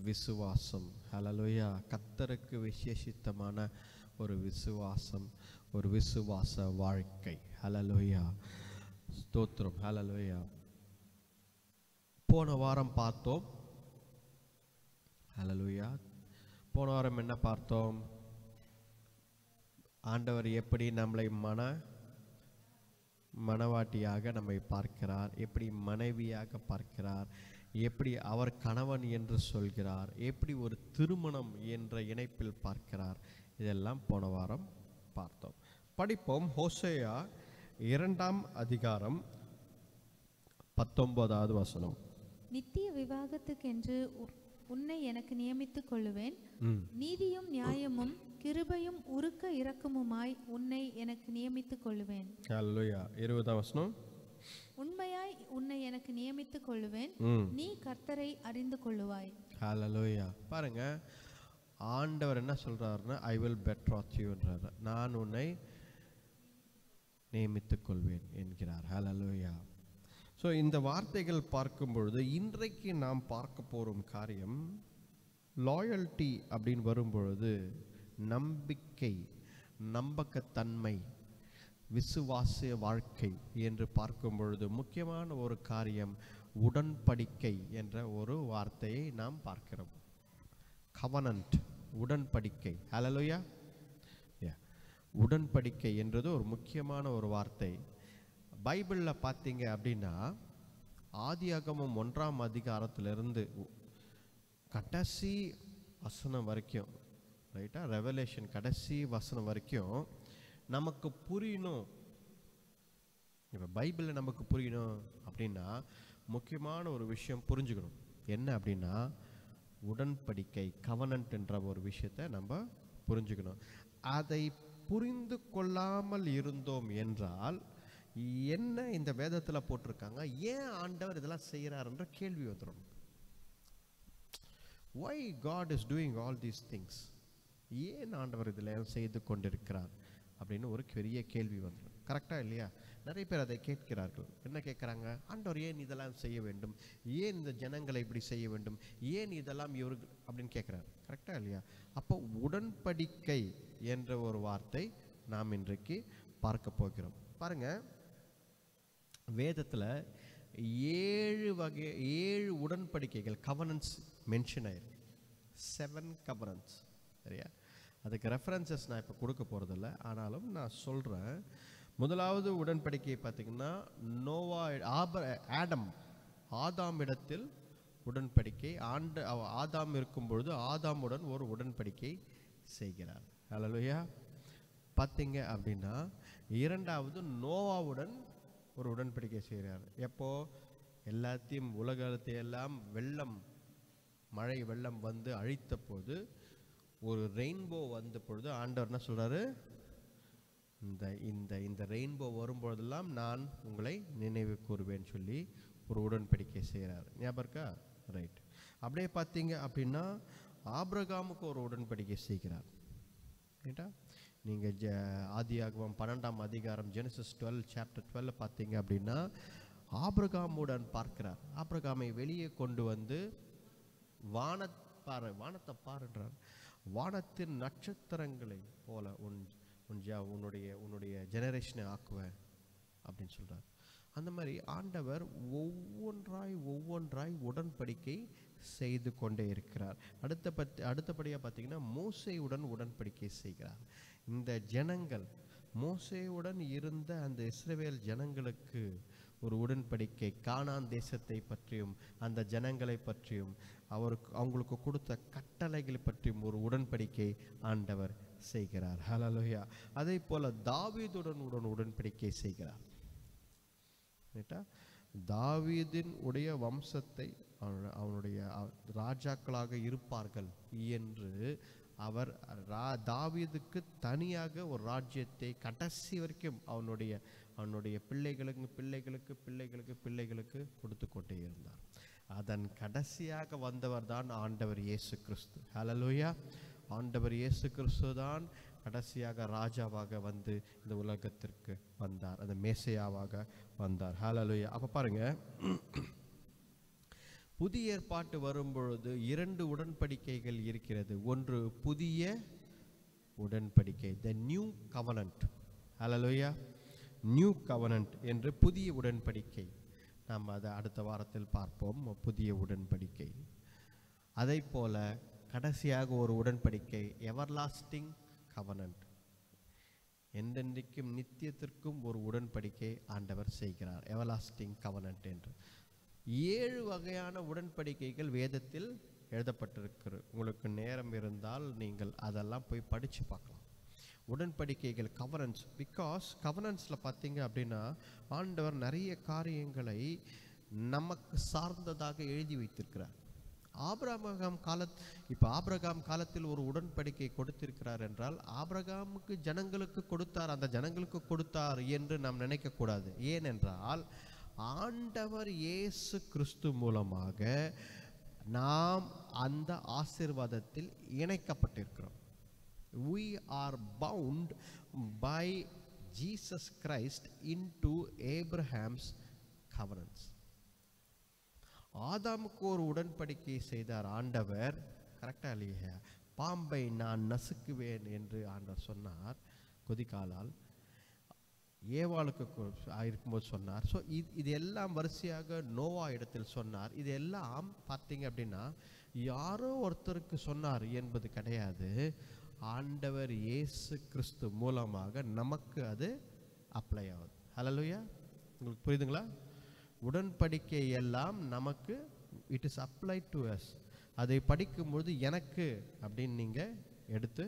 விசுவாசம். ஹல்லேலூயா. கர்த்தருக்கு விசேஷித்தமான ஒரு விசுவாசம், ஒரு விசுவாச வாழ்க்கை. ஹல்லேலூயா. ஸ்தோத்திரம். ஹல்லேலூயா. போன வாரம் பார்த்தோம். ஹல்லேலூயா. போன வாரம் என்ன பார்த்தோம்? ஆண்டவர் எப்படி நம்மளை மனவாட்டியாக நம்மை பார்க்கிறார், எப்படி மனைவியாக பார்க்கிறார், எப்படி அவர் கணவன் என்று சொல்கிறார், எப்படி ஒரு திருமணம் என்ற இணைப்பில் பார்க்கிறார். இதெல்லாம் போன வாரம் பார்த்தோம். படிப்போம். ஹோசேயா 2ஆம் அதிகாரம் 19வது வசனம். நித்திய விவாகத்துக்கென்று உன்னை எனக்கு நியமித்துக் கொள்ளுவேன். நீதியும் நியாயமும் கிருபையும் உருக்க இரக்கமுமாய் உன்னை எனக்கு நியமித்துக் கொள்ளுவேன். ஹல்லேலூயா. 20ஆம் வசனம். உண்மையாய் உன்னை எனக்கு நியமித்துக் கொள்ளுவேன், நீ கர்த்தரை அறிந்து கொள்ளுவாய். ஹல்லேலூயா. பாருங்க, ஆண்டவர் என்ன சொல்றாருன்னா, ஐ வில் பெட்ராத் யூன்றார். நான் உன்னை நியமித்துக் கொள்வேன் என்கிறார். ஹல்லேலூயா. ஸோ இந்த வார்த்தைகள் பார்க்கும் பொழுது இன்றைக்கு நாம் பார்க்க போகும் காரியம் லாயல்ட்டி அப்படின்னு வரும்பொழுது நம்பிக்கை, நம்பகத்தன்மை, விசுவாச வாழ்க்கை என்று பார்க்கும் பொழுது முக்கியமான ஒரு காரியம் உடன்படிக்கை என்ற ஒரு வார்த்தையை நாம் பார்க்கிறோம். கவனன்ட், உடன்படிக்கை. ஹல்லேலூயா. உடன்படிக்கை என்றது ஒரு முக்கியமான ஒரு வார்த்தை. பைபிளில் பார்த்தீங்க அப்படின்னா ஆதியாகமம் 1ஆம் அதிகாரத்திலிருந்து கடைசி வசனம் வரைக்கும், ரைட்டா, ரெவலேஷன் கடைசி வசனம் வரைக்கும் நமக்கு புரியணும். இப்போ பைபிளில் நமக்கு புரியணும் அப்படின்னா முக்கியமான ஒரு விஷயம் புரிஞ்சுக்கணும். என்ன அப்படின்னா உடன்படிக்கை, கவனன்ட் என்ற ஒரு விஷயத்தை நம்ம புரிஞ்சுக்கணும். அதை புரிந்து கொள்ளாமல் இருந்தோம் என்றால் என்ன இந்த வேதத்தில் போட்டிருக்காங்க, ஏன் ஆண்டவர் இதெல்லாம் செய்கிறாருன்ற கேள்வி வந்துடும். Why God is doing all these things? ஏன் ஆண்டவர் இதில் செய்து கொண்டிருக்கிறார் அப்படின்னு ஒரு பெரிய கேள்வி வந்துடும். கரெக்டாக இல்லையா? நிறைய பேர் அதை கேட்கிறார்கள். என்ன கேட்குறாங்க? ஆண்டவர் ஏன் இதெல்லாம் செய்ய வேண்டும், ஏன் இந்த ஜனங்களை இப்படி செய்ய வேண்டும், ஏன் இதெல்லாம் இவர்கள் அப்படின்னு கேட்குறாரு. கரெக்டாக இல்லையா? அப்போ உடன்படிக்கை என்ற ஒரு வார்த்தை நாம் இன்றைக்கு பார்க்க போகிறோம். பாருங்க, வேதத்தில் 7 உடன்படிக்கைகள், கவனன்ஸ் மென்ஷன் ஆயிருக்கு. 7 கவனன்ஸ். சரியா? அதுக்கு ரெஃபரன்சஸ் நான் இப்போ கொடுக்க போகிறதில்ல, ஆனாலும் நான் சொல்கிறேன். முதலாவது உடன்படிக்கை பார்த்தீங்கன்னா ஆதாம் இடத்தில் உடன்படிக்கை. ஆதாம் இருக்கும் பொழுது ஆதாமுடன் ஒரு உடன்படிக்கை செய்கிறார். ஹல்லேலூயா. பார்த்தீங்க அப்படின்னா இரண்டாவது நோவாவுடன் ஒரு உடன்படிக்கை செய்கிறார். எப்போ? எல்லாத்தையும் உலகத்தை எல்லாம் மழை வெள்ளம் வந்து அழித்த போது, ஒரு ரெயின்போ வந்த பொழுது ஆண்டவர் என்ன சொல்றாரு? இந்த ரெயின்போ வரும்பொழுதெல்லாம் நான் உங்களை நினைவு கூறுவேன் சொல்லி ஒரு உடன்படிக்கை செய்கிறார். ஞாபகம் இருக்கா? ரைட். அப்படியே பார்த்தீங்க அப்படின்னா ஆபிரகாமுக்கு ஒரு உடன்படிக்கை செய்கிறார். ரைட்டா? நீங்கள் ஆதியாகமம் 12ஆம் அதிகாரம் Genesis 12 chapter 12 பார்த்தீங்க அப்படின்னா ஆபிரகாமுடன் பார்க்கிறார். ஆபிரகாமை வெளியே கொண்டு வந்து வானத்தை பாருன்றார். வானத்தின் நட்சத்திரங்களை போல உன்னுடைய ஜெனரேஷனை ஆக்குவேன் அப்படின்னு சொல்றார். அந்த மாதிரி ஆண்டவர் ஒவ்வொன்றாய் உடன்படிக்கை செய்து கொண்டே இருக்கிறார். அடுத்தபடியாக பார்த்தீங்கன்னா மோசேயுடன் உடன்படிக்கை செய்கிறார். இந்த ஜனங்கள், மோசேயுடன் இருந்த அந்த இஸ்ரவேல் ஜனங்களுக்கு ஒரு உடன்படிக்கை, கானான் தேசத்தை பற்றியும் அந்த ஜனங்களை பற்றியும் அவங்களுக்கு கொடுத்த கட்டளைகளை பற்றியும் ஒரு உடன்படிக்கை ஆண்டவர் செய்கிறார். ஹல்லேலூயா. அதே போல தாவீதுடன் உடன்படிக்கை செய்கிறார். தாவீதின் உடைய வம்சத்தை அவனுடைய ராஜாக்களாக இருப்பார்கள் என்று அவர் தாவீதுக்கு தனியாக ஒரு ராஜ்யத்தை கடைசி வரைக்கும் அவனுடைய பிள்ளைகளுக்கு கொடுத்து கொண்டே இருந்தார். அதன் கடைசியாக வந்தவர் தான் ஆண்டவர் இயேசு கிறிஸ்து. ஹல்லேலூயா. ஆண்டவர் இயேசு கிறிஸ்து தான் கடைசியாக ராஜாவாக வந்து இந்த உலகத்திற்கு வந்தார், அந்த மேசையாவாக வந்தார். ஹல்லேலூயா. அப்போ பாருங்க, புதிய ஏற்பாட்டு வரும்பொழுது 2 உடன்படிக்கைகள் இருக்கிறது. ஒன்று புதிய உடன்படிக்கை, the new covenant. Hallelujah. New covenant என்று புதிய உடன்படிக்கை. நாம் அதை அடுத்த வாரத்தில் பார்ப்போம். புதிய உடன்படிக்கை. அதை போல கடைசியாக ஒரு உடன்படிக்கை, எவர்லாஸ்டிங் கவனன்ட். என்றென்றைக்கும் நித்தியத்திற்கும் ஒரு உடன்படிக்கை ஆண்டவர் செய்கிறார், எவர்லாஸ்டிங் கவனன்ட் என்று. 7 வகையான உடன்படிக்கைகள் வேதத்தில் எழுதப்பட்டிருக்கிறது. உங்களுக்கு நேரம் இருந்தால் நீங்கள் அதெல்லாம் போய் படித்து பார்க்கலாம். உடன்படிக்கைகள், கவனன்ஸ். பிகாஸ் கவனன்ஸில் பார்த்தீங்க அப்படின்னா ஆண்டவர் நிறைய காரியங்களை நமக்கு சார்ந்ததாக எழுதி வைத்திருக்கிறார். ஆபிரகாம் காலத்தில் ஒரு உடன்படிக்கை கொடுத்திருக்கிறார் என்றால் ஆபிரகாமுக்கு ஜனங்களுக்கு கொடுத்தார், அந்த ஜனங்களுக்கு கொடுத்தார் என்று நாம் நினைக்கக்கூடாது. ஏனென்றால் ஆண்டவர் இயேசு கிறிஸ்து மூலமாக நாம் அந்த ஆசீர்வாதத்தில் இணைக்கப்பட்டிருக்கிறோம். We are bound by Jesus Christ into Abraham's covenants. ஆதாமுக்கு ஒரு உடன்படிக்கை செய்தார் ஆண்டவர். கரெக்டா இல்லையா? பாம்பை நான் நசுக்குவேன் என்று ஆண்டவர் சொன்னார் கொதிக்காலால். ஏவாளுக்கு இருக்கும்போது சொன்னார். ஸோ இது எல்லாம் வரிசையாக நோவா இடத்தில் சொன்னார். இது எல்லாம் பார்த்தீங்க அப்படின்னா யாரோ ஒருத்தருக்கு சொன்னார் என்பது கிடையாது. ஆண்டவர் இயேசு கிறிஸ்து மூலமாக நமக்கு அது அப்ளை ஆகுது. ஹல்லேலூயா. உங்களுக்கு புரியுதுங்களா? உடன்படிக்கை எல்லாம் நமக்கு it is apply to us. அதை படிக்கும்பொழுது எனக்கு அப்படின்னு நீங்கள் எடுத்து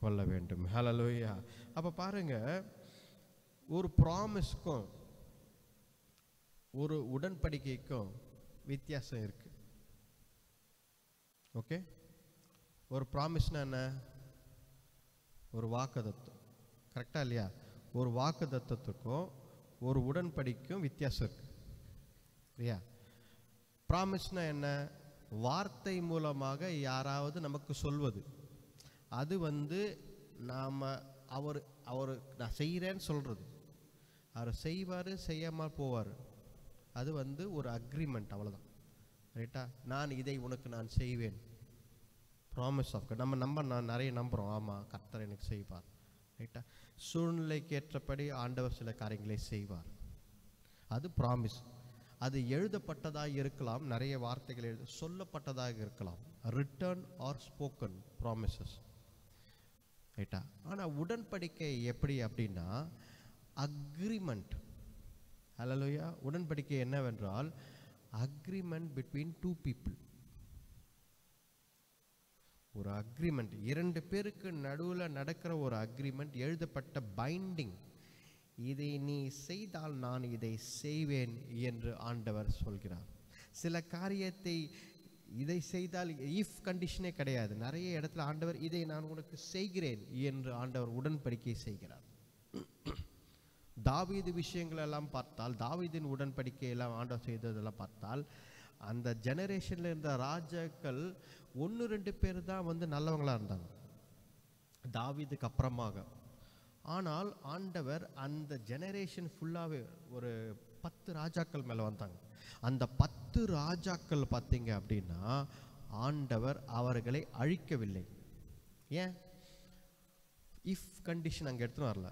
கொள்ள வேண்டும். ஹல்லேலூயா. அப்போ பாருங்க, ஒரு ப்ராமிஸ்க்கும் ஒரு உடன்படிக்கைக்கும் வித்தியாசம் இருக்கு. ஓகே, ஒரு ப்ராமிஸ்னா என்ன? ஒரு வாக்குத்தத்தம். கரெக்டா இல்லையா? ஒரு வாக்குத்தத்தத்துக்கும் ஒரு உடன்படிக்கைக்கும் வித்தியாசம் இருக்கு இல்லையா? ப்ராமிஸ்னா என்ன? வார்த்தை மூலமாக யாராவது நமக்கு சொல்வது. அது நாம் அவர் நான் செய்கிறேன்னு சொல்கிறது. அவர் செய்வார், செய்யாமல் போவார். அது ஒரு அக்ரிமெண்ட், அவ்வளோதான். ரைட்டா? நான் இதை உனக்கு நான் செய்வேன். Promise of God. நான் நிறைய நம்புகிறோம். ஆமாம், கர்த்தர் எனக்கு செய்வார். ரைட்டா? சூழ்நிலைக்கு ஏற்றபடி ஆண்டவர் சில காரியங்களை செய்வார். அது ப்ராமிஸ். அது எழுதப்பட்டதாக இருக்கலாம், நிறைய வார்த்தைகள் சொல்லப்பட்டதாக இருக்கலாம். Written or spoken promises. ரைட்டா? ஆனால் உடன்படிக்கை எப்படி அப்படின்னா அக்ரிமெண்ட். ஹல்லேலூயா. உடன்படிக்கை என்னவென்றால் அக்ரிமெண்ட் பிட்வீன் டூ பீப்புள். ஒரு அக்ரிமெண்ட், இரண்டு பேருக்கு நடுவில் நடக்கிற ஒரு அக்ரிமெண்ட், எழுதப்பட்ட பைண்டிங். இதை நீ செய்தால் நான் இதை செய்வேன் என்று ஆண்டவர் சொல்கிறார். சில காரியத்தை இதை செய்தால் இஃப் கண்டிஷனே கிடையாது. நிறைய இடத்துல ஆண்டவர் இதை நான் உனக்கு செய்கிறேன் என்று ஆண்டவர் உடன்படிக்கை செய்கிறார். தாவீது விஷயங்கள் எல்லாம் பார்த்தால், தாவீதின் உடன்படிக்கை எல்லாம் ஆண்டவர் செய்ததெல்லாம் பார்த்தால், அந்த ஜெனரேஷன்ல இருந்த ராஜாக்கள் 1-2 பேர் தான் நல்லவங்களா இருந்தாங்க தாவீதுக்கு அப்புறமாக. ஆனால் ஆண்டவர் அந்த ஜெனரேஷன் ஃபுல்லாகவே ஒரு 10 ராஜாக்கள் மேலே வந்தாங்க. அந்த 10 ராஜாக்கள் பார்த்தீங்க அப்படின்னா ஆண்டவர் அவர்களை அழிக்கவில்லை. ஏன்? இஃப் கண்டிஷன் அங்கே எடுத்துன்னு வரல.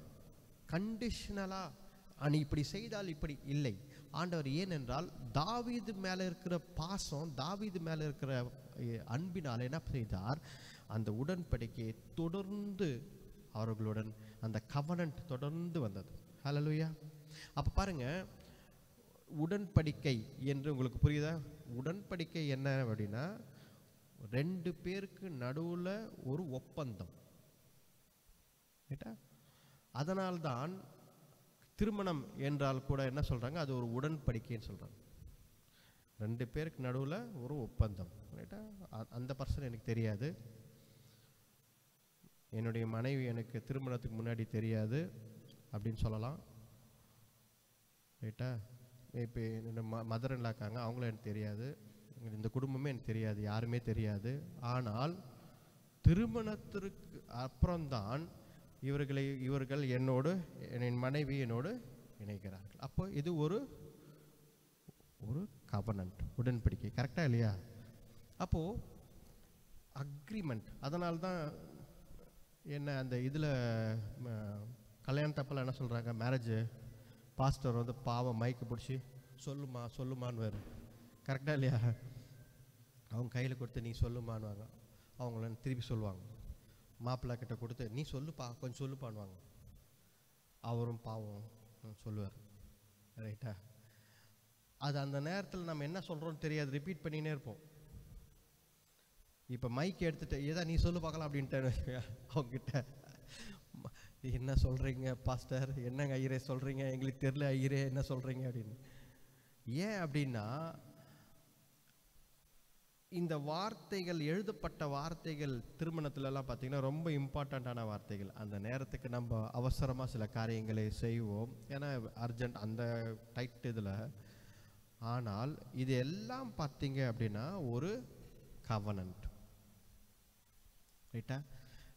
கண்டிஷனலாக நீ இப்படி செய்தால் இப்படி இல்லை. ஆண்டவர் ஏனென்றால் தாவீது மேலே இருக்கிற பாசம், தாவீது மேலே இருக்கிற அன்பினால் என்ன செய்தார்? அந்த உடன்படிக்கையை தொடர்ந்து அவர்களுடன் அந்த கவனன்ட் தொடர்ந்து வந்தது. ஹல்லேலூயா. அப்போ பாருங்க, உடன்படிக்கை என்று உங்களுக்கு புரியுதா? உடன்படிக்கை என்ன அப்படின்னா 2 பேருக்கு நடுவில் ஒரு ஒப்பந்தம். அதனால்தான் திருமணம் என்றால் கூட என்ன சொல்றாங்க? அது ஒரு உடன்படிக்கைன்னு சொல்றாங்க. 2 பேருக்கு நடுவில் ஒரு ஒப்பந்தம். ரைட்டா? அந்த பர்சன் எனக்கு தெரியாது, என்னுடைய மனைவி எனக்கு திருமணத்துக்கு முன்னாடி தெரியாது அப்படின்னு சொல்லலாம். ரைட்டா? இப்போ என்னோட மதர் இன் லா இருக்காங்க, அவங்களும் எனக்கு தெரியாது, இந்த குடும்பமே எனக்கு தெரியாது, யாருமே தெரியாது. ஆனால் திருமணத்திற்கு அப்புறம்தான் இவர்கள் என்னோடு, என் மனைவி என்னோடு இணைக்கிறார்கள். அப்போ இது ஒரு கவனன்ட், உடன்படிக்கை. கரெக்டா இல்லையா? அப்போ அக்ரிமெண்ட். அதனால்தான் என்ன அந்த இதில் கல்யாணத்தப்பெல்லாம் என்ன சொல்கிறாங்க? மேரேஜ் பாஸ்டர் பாவம் மைக்கு பிடிச்சி சொல்லுமான்னு வேறு. கரெக்டாக இல்லையா? அவங்க கையில் கொடுத்து நீ சொல்லுமான்னுவாங்க, அவங்கள திருப்பி சொல்லுவாங்க. மாப்பிள்ளை கிட்ட கொடுத்து நீ சொல்லுப்பா, கொஞ்சம் சொல்லுப்பான்வாங்க. அவரும் பாவம் சொல்லுவார். ரைட்டா? அது அந்த நேரத்தில் நம்ம என்ன சொல்கிறோன்னு தெரியாது, ரிப்பீட் பண்ணினே இருப்போம். இப்போ மைக் எடுத்துகிட்டு ஏதா நீ சொல்லு பார்க்கலாம் அப்படின்ட்டு அவங்ககிட்ட என்ன சொல்கிறீங்க பாஸ்டர், என்னங்க ஐயரே சொல்கிறீங்க, எங்களுக்கு தெரியல ஐயரே என்ன சொல்கிறீங்க அப்படின்னு. ஏன் அப்படின்னா இந்த வார்த்தைகள், எழுதப்பட்ட வார்த்தைகள் திருமணத்துலலாம் பார்த்தீங்கன்னா ரொம்ப இம்பார்ட்டண்ட்டான வார்த்தைகள். அந்த நேரத்துக்கு நம்ம அவசரமாக சில காரியங்களை செய்வோம், ஏன்னா அர்ஜென்ட் அந்த டைட் இதில். ஆனால் இது எல்லாம் பார்த்தீங்க அப்படின்னா ஒரு கவனன்ட். ரைட்டா?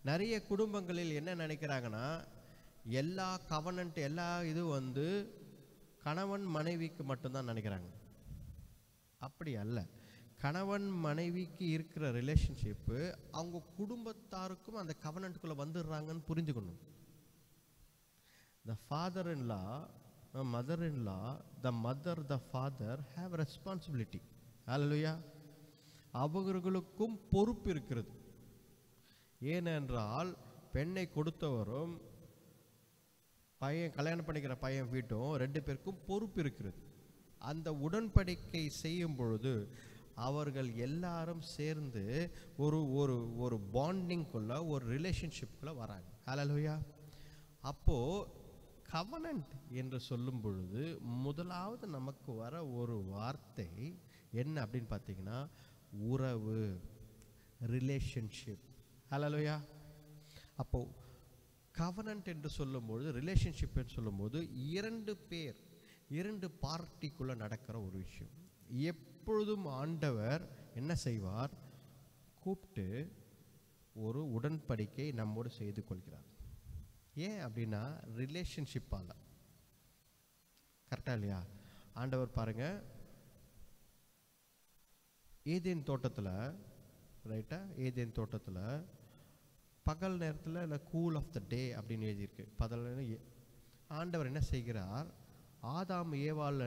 நிறைய குடும்பங்களில் என்ன நினைக்கிறாங்கன்னா எல்லா கவனன்ட், எல்லா இது கணவன் மனைவிக்கு மட்டும்தான் நினைக்கிறாங்க. அப்படி அல்ல. கணவன் மனைவிக்கு இருக்கிற ரிலேஷன்ஷிப்பு அவங்க குடும்பத்தாருக்கும் அந்த கவனன்ட்டுக்குள்ளே வந்துடுறாங்கன்னு புரிஞ்சுக்கணும். the father-in-law, the mother-in-law, the mother, the father have responsibility. Hallelujah. அவர்களுக்கும் பொறுப்பு இருக்கிறது. ஏனென்றால் பெண்ணை கொடுத்தவரும் பையன் கல்யாணம் பண்ணிக்கிற பையன் வீட்டும் 2 பேருக்கும் பொறுப்பு இருக்கிறது. அந்த உடன்படிக்கை செய்யும் பொழுது அவர்கள் எல்லாரும் சேர்ந்து ஒரு ஒரு ஒரு பாண்டிங்குள்ள ஒரு ரிலேஷன்ஷிப்குள்ள வராங்க. ஹல்லேலூயா. அப்போ கவனன்ட் என்று சொல்லும் பொழுது முதலாவது நமக்கு வர ஒரு வார்த்தை என்ன அப்படின்னு பார்த்தீங்கன்னா உறவு, ரிலேஷன்ஷிப். ஹல்லேலூயா. அப்போ கவனன்ட் என்று சொல்லும்போது, ரிலேஷன்ஷிப் என்று சொல்லும்போது 2 பேர் 2 பார்ட்டிக்குள்ள நடக்கிற ஒரு விஷயம். எப்பொழுதும் ஆண்டவர் என்ன செய்வார், கூப்பிட்டு ஒரு உடன்படிக்கை நம்மோடு செய்து கொள்கிறார். ஏன் அப்படின்னா ரிலேஷன்ஷிப்பால. கரெக்டா இல்லையா? ஆண்டவர் பாருங்க, ஏதேன் தோட்டத்தில், ரைட்டா, ஏதேன் தோட்டத்தில் பகல் நேரத்தில் இல்லை கூல் ஆஃப் த டே அப்படின்னு எழுதியிருக்கு. ஆண்டவர் என்ன செய்கிறார், ஆதாம் ஏவாள்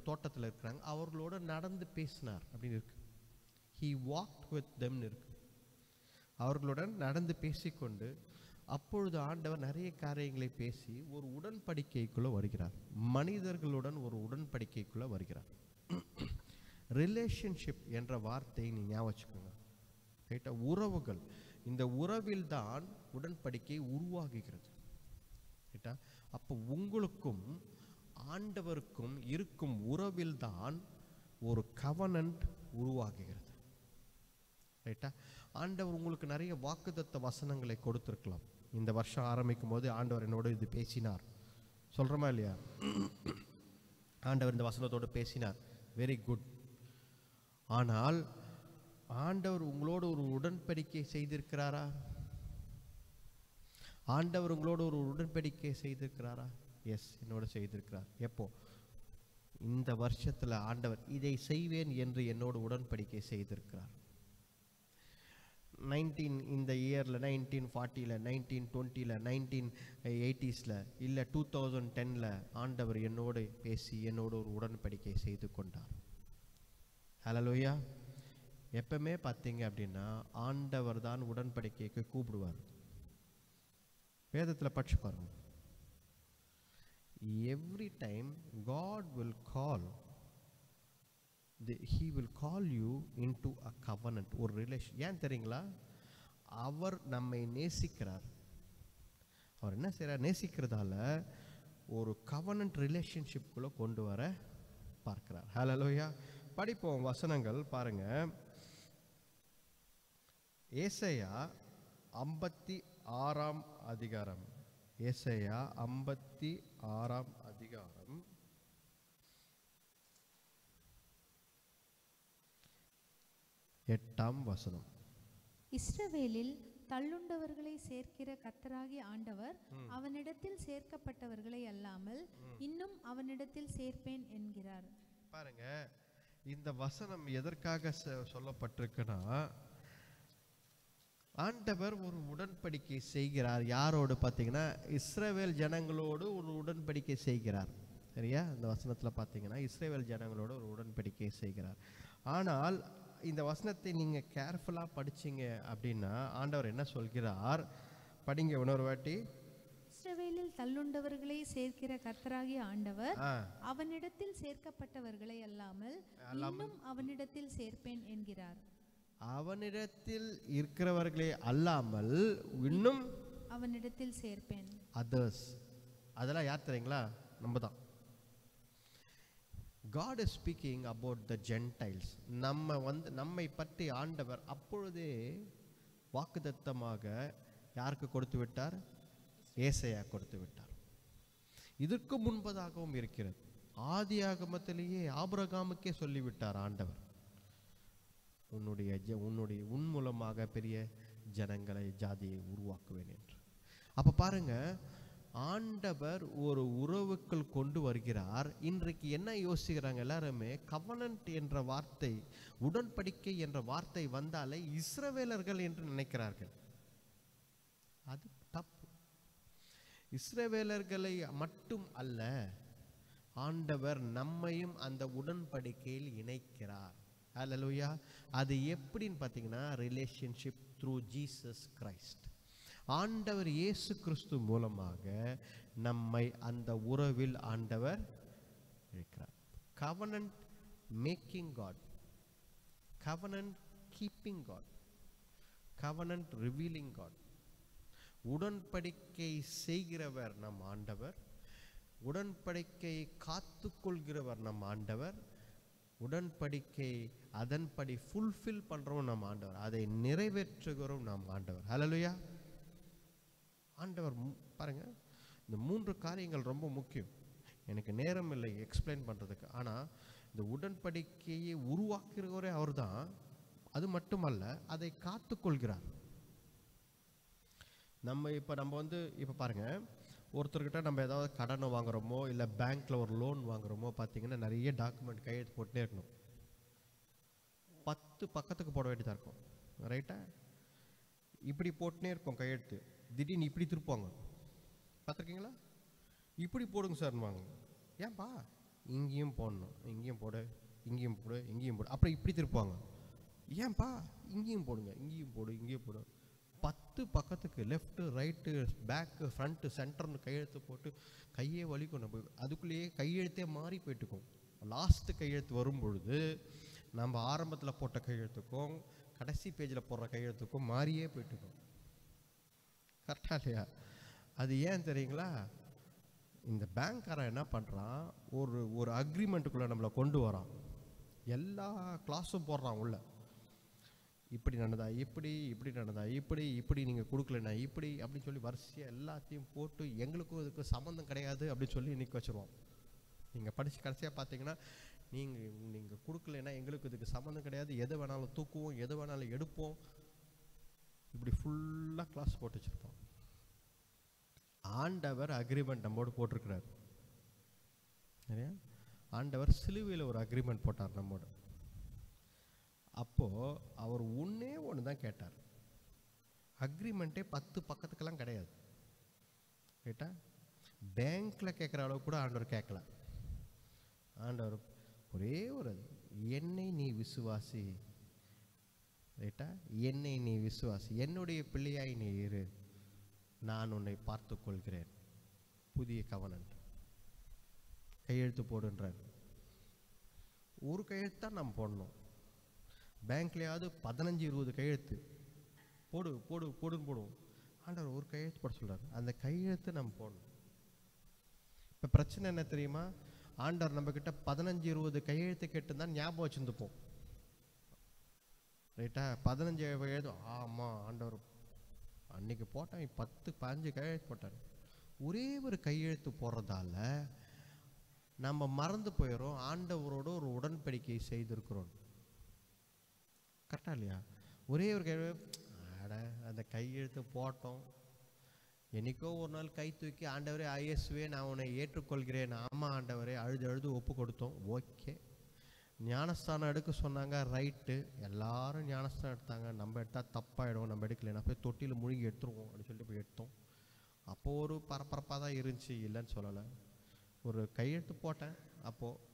தோட்டத்தில் இருக்கிறாங்க, அவர்களோட நடந்து பேசினார் அப்படின்னு இருக்கு. He walked with them இருக்கு. அவர்களுடன் நடந்து பேசிக்கொண்டு அப்பொழுது ஆண்டவர் நிறைய காரியங்களை பேசி ஒரு உடன்படிக்கைக்குள்ள வருகிறார். மனிதர்களுடன் ஒரு உடன்படிக்கைக்குள்ள வருகிறார். ரிலேஷன்ஷிப் என்ற வார்த்தையை நீ ஞாபகம் வச்சுக்கோங்க. ரைட்டா? உறவுகள். இந்த உறவில் தான் உடன்படிக்கை உருவாகுகிறது. ரைட்டா? அப்போ உங்களுக்கும் ஆண்டவருக்கும் இருக்கும் உறவில் தான் ஒரு கவனன்ட் உருவாகுகிறது. ரைட்டா? ஆண்டவர் உங்களுக்கு நிறைய வாக்குத்தத்த வசனங்களை கொடுத்திருக்கலாம். இந்த வருஷம் ஆரம்பிக்கும் போது ஆண்டவர் என்னோடு இது பேசினார் சொல்றோமா இல்லையா? ஆண்டவர் இந்த வசனத்தோடு பேசினார், வெரி குட். ஆனால் ஆண்டவர் உங்களோடு ஒரு உடன்படிக்கை செய்திருக்கிறாரா? ஆண்டவர் உங்களோடு ஒரு உடன்படிக்கை செய்திருக்கிறாரா? எஸ், என்னோட செய்திருக்கிறார். எப்போ? இந்த வருஷத்துல ஆண்டவர் இதை செய்வேன் என்று என்னோடு உடன்படிக்கை செய்திருக்கிறார். இந்த இயர்ல 1940ல 1920ல 1980ஸ்ல இல்ல 2010ல ஆண்டவர் என்னோடு பேசி என்னோடு ஒரு உடன்படிக்கை செய்து கொண்டார். ஹல்லேலூயா. எப்பவுமே பார்த்தீங்க அப்படின்னா ஆண்டவர் தான் உடன்படிக்கைக்கு கூப்பிடுவார். வேதத்தில் படிச்சு பாருங்க. Every time God will call, He will call you into a covenant, ஒரு ரிலேஷன். ஏன் தெரியுங்களா? அவர் நம்மை நேசிக்கிறார். அவர் என்ன செய்றார்? நேசிக்கிறதால ஒரு கவனன்ட் ரிலேஷன்ஷிப்குள்ள கொண்டு வர பார்க்கிறார். ஹல்லேலூயா. படிப்போம் வசனங்கள் பாருங்க. ஏசாயா 56ஆம் அதிகாரம். ஏசாயா 56ஆம் அதிகாரம் 8ஆம் வசனம். இஸ்ரவேலில் தள்ளுண்டவர்களை சேர்க்கிற கர்த்தராகிய ஆண்டவர் அவனிடத்தில் சேர்க்கப்பட்டவர்களை அல்லாமல் இன்னும் அவனிடத்தில் சேர்ப்பேன் என்கிறார். பாருங்க, இந்த வசனம் எதற்காக சொல்லப்பட்டிருக்குன்னா, ஆண்டவர் ஒரு உடன்படிக்கை செய்கிறார். யாரோடு பார்த்தீங்கன்னா இஸ்ரவேல் ஜனங்களோடு ஒரு உடன்படிக்கை செய்கிறார். சரியா? இந்த வசனத்தில் பார்த்தீங்கன்னா இஸ்ரவேல் ஜனங்களோடு ஒரு உடன்படிக்கை செய்கிறார். ஆனால் இந்த வசனத்தை நீங்கள் கேர்ஃபுல்லாக படிச்சீங்க அப்படின்னா ஆண்டவர் என்ன சொல்கிறார்? படிங்க இன்னொரு வாட்டி. இஸ்ரவேலில் தள்ளுண்டவர்களை சேர்க்கிற கர்த்தராகிய ஆண்டவர் அவனிடத்தில் சேர்க்கப்பட்டவர்களை அல்லாமல் இன்னும் அவனிடத்தில் சேர்ப்பேன் என்கிறார். அவனிடத்தில் இருக்கிறவர்களே அல்லாமல் இன்னும் அவனிடத்தில் சேர்ப்பேன். அதர்ஸ். அதெல்லாம் யார் தெரியுங்களா? நம்ம தான். God is speaking about the Gentiles. நம்மை பற்றி ஆண்டவர் அப்பொழுதே வாக்குத்தத்தமாக யாருக்கு கொடுத்து விட்டார்? ஏசாயா கொடுத்து விட்டார். இதற்கு முன்பதாகவும் இருக்கிறது. ஆதியாகமத்திலேயே ஆபிரகாமுக்கே சொல்லிவிட்டார் ஆண்டவர், உன் மூலமாக பெரிய ஜனங்களை ஜாதியை உருவாக்குவேன் என்று. அப்ப பாருங்க, ஆண்டவர் ஒரு உறவுக்குள் கொண்டு வருகிறார். இன்றைக்கு என்ன யோசிக்கிறாங்க எல்லாருமே? கவனன்ட் என்ற வார்த்தை, உடன்படிக்கை என்ற வார்த்தை வந்தாலே இஸ்ரவேலர்கள் என்று நினைக்கிறார்கள். அது தப்பு. இஸ்ரவேலர்களை மட்டும் அல்ல, ஆண்டவர் நம்மையும் அந்த உடன்படிக்கையில் இணைக்கிறார். ஹல்லேலூயா. அது எப்படின்னு பார்த்தீங்கன்னா, ரிலேஷன்ஷிப் த்ரூ ஜீசஸ் கிரைஸ்ட். ஆண்டவர் இயேசு கிறிஸ்து மூலமாக நம்மை அந்த உறவில் ஆண்டவர் இருக்கிறார். Covenant making God, covenant keeping God, covenant revealing God. உடன்படிக்கை செய்கிறவர் நம் ஆண்டவர், உடன்படிக்கையை காத்து கொள்கிறவர் நம் ஆண்டவர், உடன்படிக்கை அதன்படி ஃபுல்ஃபில் பண்றோம் நம் ஆண்டவர், அதை நிறைவேற்றுகிறோம் நம் ஆண்டவர். ஹல்லேலூயா. ஆண்டவர் பாருங்க, இந்த 3 காரியங்கள் ரொம்ப முக்கியம். எனக்கு நேரம் இல்லை எக்ஸ்பிளைன் பண்றதுக்கு. ஆனா இந்த உடன்படிக்கையை உருவாக்குகிறவரே அவர்தான். அது மட்டுமல்ல, அதை காத்து கொள்கிறார். நம்ம வந்து இப்போ பாருங்க, ஒருத்தர்கிட்ட நம்ம ஏதாவது கடனை வாங்குறோமோ இல்லை பேங்க்ல ஒரு லோன் வாங்குறோமோ பார்த்தீங்கன்னா, நிறைய டாக்குமெண்ட் கையெழுத்து போட்டுனே இருக்கணும். 10 பக்கத்துக்கு போட வேண்டியதாக இருக்கும். ரைட்டா? இப்படி போட்டுனே இருக்கும் கையெழுத்து. திடீர்னு இப்படி திருப்பாங்க, பார்த்துருக்கீங்களா? இப்படி போடுங்க சார்வாங்க. ஏன்பா? இங்கேயும் போடணும், இங்கேயும் போடு, இங்கேயும் போடு, இங்கேயும் போடு. அப்புறம் இப்படி திருப்பாங்க. ஏன்பா? இங்கேயும் போடுங்க, இங்கேயும் போடு, இங்கேயும் போடு. 10 பக்கத்துக்கு லெஃப்ட்டு, ரைட்டு, பேக்கு, ஃப்ரண்ட்டு, சென்டர்னு கையெழுத்து போட்டு கையே வலிக்கும். நம்ம அதுக்குள்ளேயே கையெழுத்தே மாறி போயிட்டுக்கும். லாஸ்ட்டு கையெழுத்து வரும் பொழுது நம்ம ஆரம்பத்தில் போட்ட கையெழுத்துக்கும் கடைசி பேஜில் போடுற கையெழுத்துக்கும் மாறியே போயிட்டுருக்கோம். கரெக்டா இல்லையா? அது ஏன் தெரியுங்களா? இந்த பேங்க்காரன் என்ன பண்ணுறான், ஒரு அக்ரிமெண்ட்டுக்குள்ளே நம்மளை கொண்டு வரான். எல்லா கிளாஸும் போடுறான் உள்ள. இப்படி நடந்தா இப்படி, இப்படி நடந்தா இப்படி, இப்படி நீங்கள் கொடுக்கலண்ணா இப்படி அப்படின்னு சொல்லி வரிசையாக எல்லாத்தையும் போட்டு எங்களுக்கும் இதுக்கு சம்மந்தம் கிடையாது அப்படின்னு சொல்லி இன்னைக்கு வச்சுருவோம். நீங்கள் படித்து கடைசியாக பார்த்தீங்கன்னா, நீங்கள் கொடுக்கலன்னா எங்களுக்கு இதுக்கு சம்மந்தம் கிடையாது, எது வேணாலும் தூக்குவோம், எது வேணாலும் எடுப்போம், இப்படி ஃபுல்லாக கிளாஸ் போட்டு வச்சுருப்போம். ஆண்டவர் அக்ரிமெண்ட் நம்மோடு போட்டிருக்கிறார். சரியா? ஆண்டவர் சிலுவையில் ஒரு அக்ரிமெண்ட் போட்டார் நம்மோடு. அப்போது அவர் ஒன்றே ஒன்று தான் கேட்டார். அக்ரிமெண்ட்டே 10 பக்கத்துக்கெல்லாம் கிடையாது. ரைட்டா? பேங்க்கில் கேட்குற அளவு கூட ஆண்டவர் கேட்கல. ஆண்டவர் ஒரே ஒரு, என்னை நீ விசுவாசி. ரைட்டா? என்னை நீ விசுவாசி, என்னுடைய பிள்ளையாய் நீ இரு, நான் உன்னை பார்த்து கொள்கிறேன். புதிய கவனன்ட். கையெழுத்து போடுன்றார். ஒரு கையெழுத்து தான் நம்ம போடணும். பேங்க்லையாவது 15-20 கையெழுத்து போடு போடு போடுன்னு போடுவோம். ஆண்டவர் ஒரு கையெழுத்து போட சொல்கிறார். அந்த கையெழுத்து நம்ம போடணும். இப்போ பிரச்சனை என்ன தெரியுமா? ஆண்டவர் நம்மக்கிட்ட 15-20 கையெழுத்து கேட்டுதான் ஞாபகம் வச்சுருந்துப்போம். ரைட்டா? 15 கையெழுத்து, ஆமாம் ஆண்டவர் அன்னைக்கு போட்டான், 10-15 கையெழுத்து போட்டார். ஒரே ஒரு கையெழுத்து போடுறதால நம்ம மறந்து போயிடும் ஆண்டவரோட ஒரு உடன்படிக்கை செய்திருக்கிறோம். கரெக்டா இல்லையா? ஒரே ஒரு கையெழுத்து, அந்த கையெழுத்து போட்டோம். என்னைக்கோ ஒரு நாள் கை தூக்கி, ஆண்டவரே ஐஎஸ்வே நான் உன்னை ஏற்றுக்கொள்கிறேன். ஆமாம் ஆண்டவரே, அழுது ஒப்பு கொடுத்தோம். ஓகே. ஞானஸ்தானம் எடுக்க சொன்னாங்க, ரைட்டு. எல்லாரும் ஞானஸ்தானம் எடுத்தாங்க. நம்ம எடுத்தால் தப்பாயிடும், நம்ம எடுக்கலைன்னா போய் தொட்டியில் முழுகி எடுத்துருவோம் அப்படின்னு சொல்லிட்டு போய் எடுத்தோம். அப்போது ஒரு பரபரப்பாக தான் இருந்துச்சு, இல்லைன்னு சொல்லலை. ஒரு கையெழுத்து போட்டேன். அப்போது